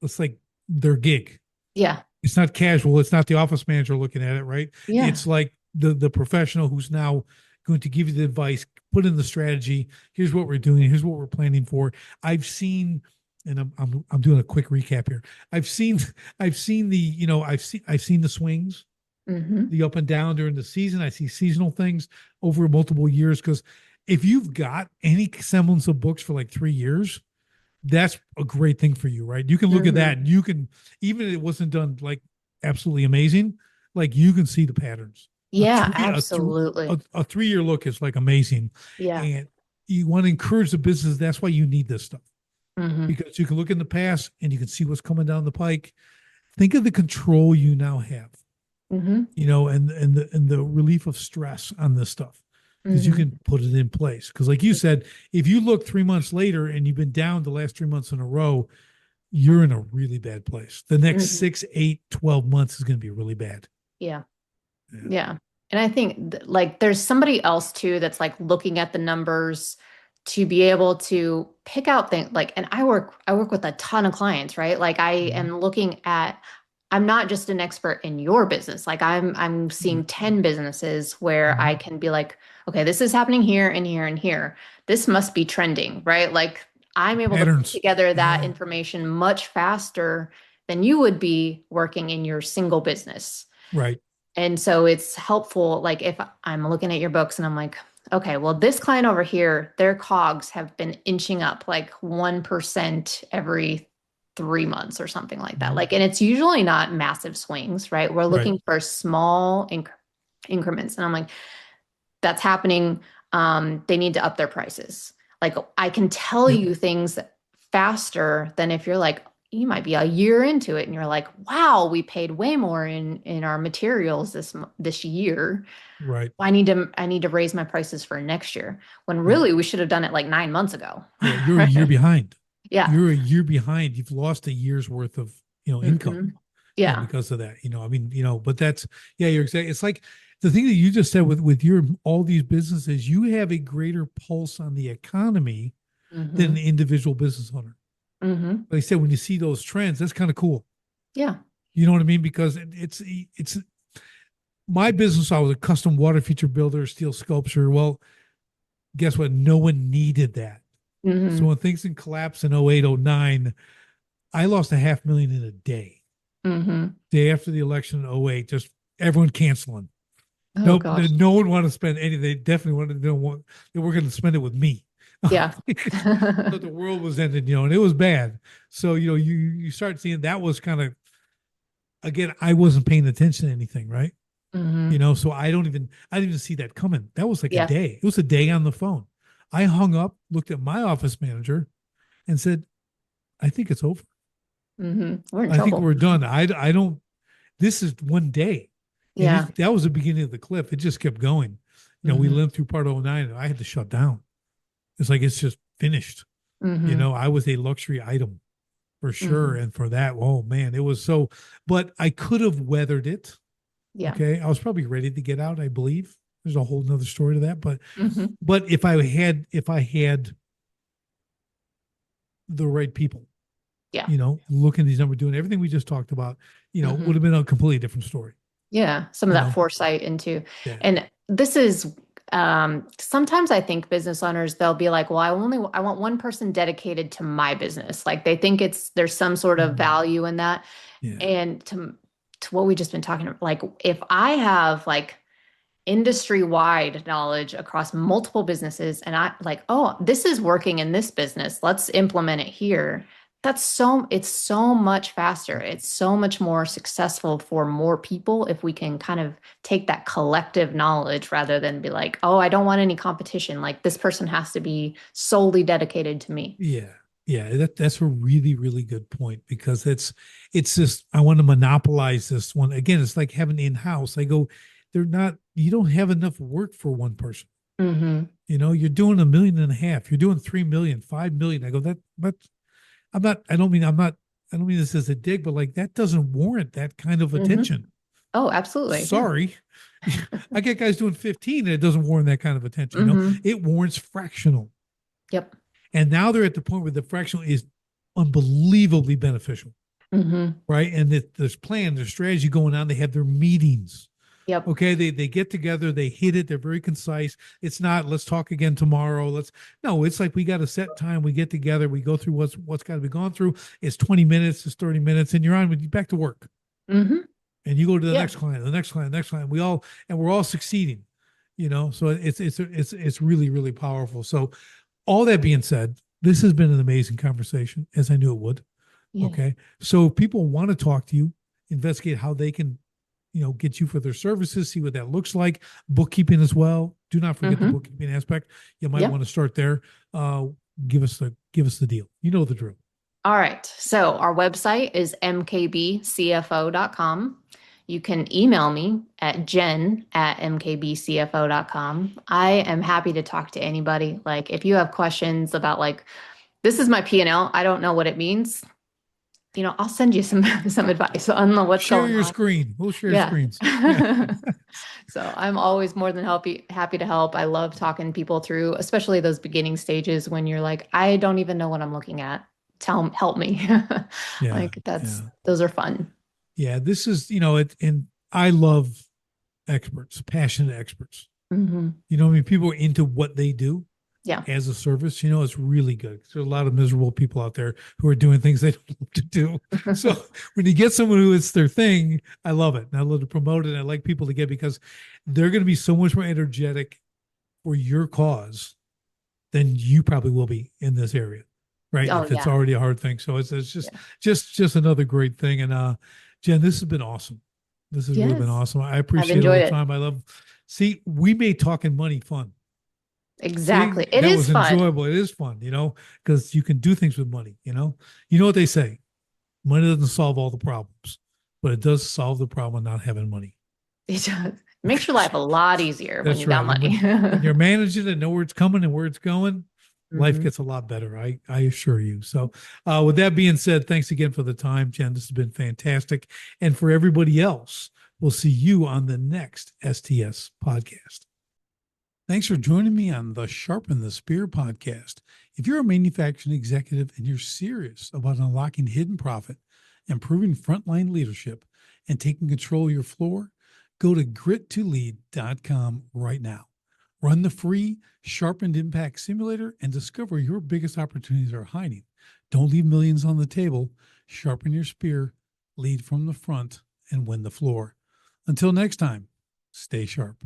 it's like their gig. Yeah. It's not casual. It's not the office manager looking at it, right? Yeah. It's like the professional who's now going to give you the advice, put in the strategy. Here's what we're doing. Here's what we're planning for. I've seen, and I'm doing a quick recap here. I've seen the swings, Mm-hmm. the up and down during the season. I see seasonal things over multiple years because if you've got any semblance of books for like 3 years, that's a great thing for you, right? You can look at Mm-hmm. that and you can, even if it wasn't done like absolutely amazing, like you can see the patterns. A Yeah, three, absolutely. a 3 year look is like amazing. Yeah. And you want to encourage the business. That's why you need this stuff Mm-hmm. because you can look in the past and you can see what's coming down the pike. Think of the control you now have, Mm-hmm. and the relief of stress on this stuff because you Mm-hmm. can put it in place. Because, like you said, if you look 3 months later and you've been down the last 3 months in a row, you're in a really bad place. The next Mm-hmm. 6, 8, 12 months is going to be really bad. Yeah. Yeah. Yeah. And I think like there's somebody else too that's like looking at the numbers to be able to pick out things like, and I work with a ton of clients, right? Like I Mhm. am looking at, I'm not just an expert in your business. Like I'm seeing 10 businesses where I Mhm. can be like, okay, this is happening here and here and here. This must be trending, right? Like I'm able to put Patterns. together that Yeah. information much faster than you would be working in your single business. Right. And so it's helpful, like if I'm looking at your books and I'm like, okay, well, this client over here, their COGS have been inching up like 1% every 3 months or something like that. Mhm. Like, and it's usually not massive swings, right? We're Right. looking for small increments. And I'm like, that's happening. They need to up their prices. Like I can tell Yep. you things faster than if you're like, you might be a year into it and you're like, wow, we paid way more in our materials this year. Right. I need to raise my prices for next year when Right. really we should have done it like 9 months ago. Yeah. You're a year behind. Yeah. You're a year behind. You've lost a year's worth of, income. Hmm. Yeah. Because of that. But that's, yeah, you're exactly. It's like the thing that you just said with your all these businesses, you have a greater pulse on the economy than an Hmm. individual business owner. Hmm. Like I said, when you see those trends, that's kind of cool. Yeah. You know what I mean? Because it's my business. I was a custom water feature builder, steel sculpture. Well, guess what? No one needed that. So Hmm. when things can collapse in 08, 09, I lost $500,000 in a day. Hmm. Day after the election in 08, just everyone canceling. Oh Nope, gosh. no one wanted to spend any. They definitely wanted to want. They were going to spend it with me. Yeah. So the world was ended, and it was bad. So you start seeing that was kind of again. I wasn't paying attention to anything, right? Hmm. So I didn't even see that coming. That was like a Yeah. day. It was a day on the phone. I hung up, looked at my office manager, and said, "I think it's over. We're in I think trouble. we're done. I don't. This is one day." And Yeah. that was the beginning of the cliff. It just kept going. We Hmm. lived through part of '09 and I had to shut down. It's like, it's just finished. Hmm. I was a luxury item for sure. Hmm. And for that, oh man, it was so, but I could have weathered it. Yeah. Okay. I was probably ready to get out, I believe. There's a whole nother story to that. Mhm. But if I had the right people, Yeah. looking at these numbers, doing everything we just talked about, would Mhm. have been a completely different story. Yeah. Some of You that know, foresight into, yeah, and this is, sometimes I think business owners, they'll be like, well, I want one person dedicated to my business. Like they think there's some sort of Mm, value in that. yeah, And to what we just been talking about, like if I have like industry-wide knowledge across multiple businesses and I like, oh, this is working in this business, let's implement it here. It's so much faster. It's so much more successful for more people if we can kind of take that collective knowledge rather than be like, oh, I don't want any competition. Like this person has to be solely dedicated to me. yeah, yeah. That's a really, really good point, because it's just, I want to monopolize this one. Again, it's like having in-house. I go, you don't have enough work for one person. Hmm. You're doing 1.5 million. You're doing 3 million, 5 million. I go, but I don't mean this as a dig, but like that doesn't warrant that kind of Hmm. attention. Oh, absolutely. Yeah. Sorry. I get guys doing 15 and it doesn't warrant that kind of attention. Hmm. It warrants fractional. Yep. And now they're at the point where the fractional is unbelievably beneficial, Hmm. right? And there's plan, there's strategy going on. They have their meetings. Yep. Okay, they get together, they hit it, they're very concise. It's not let's talk again tomorrow. No, it's like we got a set time, we get together, we go through what's got to be gone through. It's 20 minutes, it's 30 minutes, and you're on with you back to work. Hmm. And you go to the Yeah. next client, the next client, next client. We're all succeeding, So it's really, really powerful. So all that being said, this has been an amazing conversation, as I knew it would. Yeah. Okay. So if people want to talk to you, investigate how they can get you for their services, see what that looks like. Bookkeeping as well. Do not forget the Hmm. bookkeeping aspect. You might want Yep. to start there. Give us the deal. You know the drill. All right. So our website is mkbcfo.com. You can email me at jen@mkbcfo.com. I am happy to talk to anybody. Like if you have questions about like, this is my P&L, I don't know what it means. I'll send you some some advice on what's Share going your on. screen. We'll share Yeah. screens. Yeah. So I'm always more than happy to help. I love talking people through, especially those beginning stages when you're like, I don't even know what I'm looking at. Help me. Yeah. Like Yeah. those are fun. Yeah. This is, and I love experts, passionate experts. Hmm. I mean, people are into what they do Yeah. as a service, it's really good. There's a lot of miserable people out there who are doing things they don't love to do. So when you get someone who it's their thing, I love it. And I love to promote it. And I like people to get, because they're going to be so much more energetic for your cause than you probably will be in this area, right? Oh If it's yeah. already a hard thing. So it's just Yeah. just another great thing. And Jen, this has been awesome. This has really been Yes. awesome. I I've appreciate it all enjoyed the it. time. See, we made talking money fun. See, Exactly. It that is was fun. enjoyable. It is fun, because you can do things with money. You know what they say? Money doesn't solve all the problems, but it does solve the problem of not having money. It does. It makes your life a lot easier when That's you got right. And money. when you're managing and know where it's coming and where it's going, life Hmm. gets a lot better. I assure you. So, with that being said, thanks again for the time, Jen. This has been fantastic. And for everybody else, we'll see you on the next STS podcast. Thanks for joining me on the Sharpen the Spear podcast. If you're a manufacturing executive and you're serious about unlocking hidden profit, improving frontline leadership, and taking control of your floor, go to grit2lead.com right now. Run the free Sharpened Impact Simulator and discover your biggest opportunities are hiding. Don't leave millions on the table. Sharpen your spear, lead from the front, and win the floor. Until next time, stay sharp.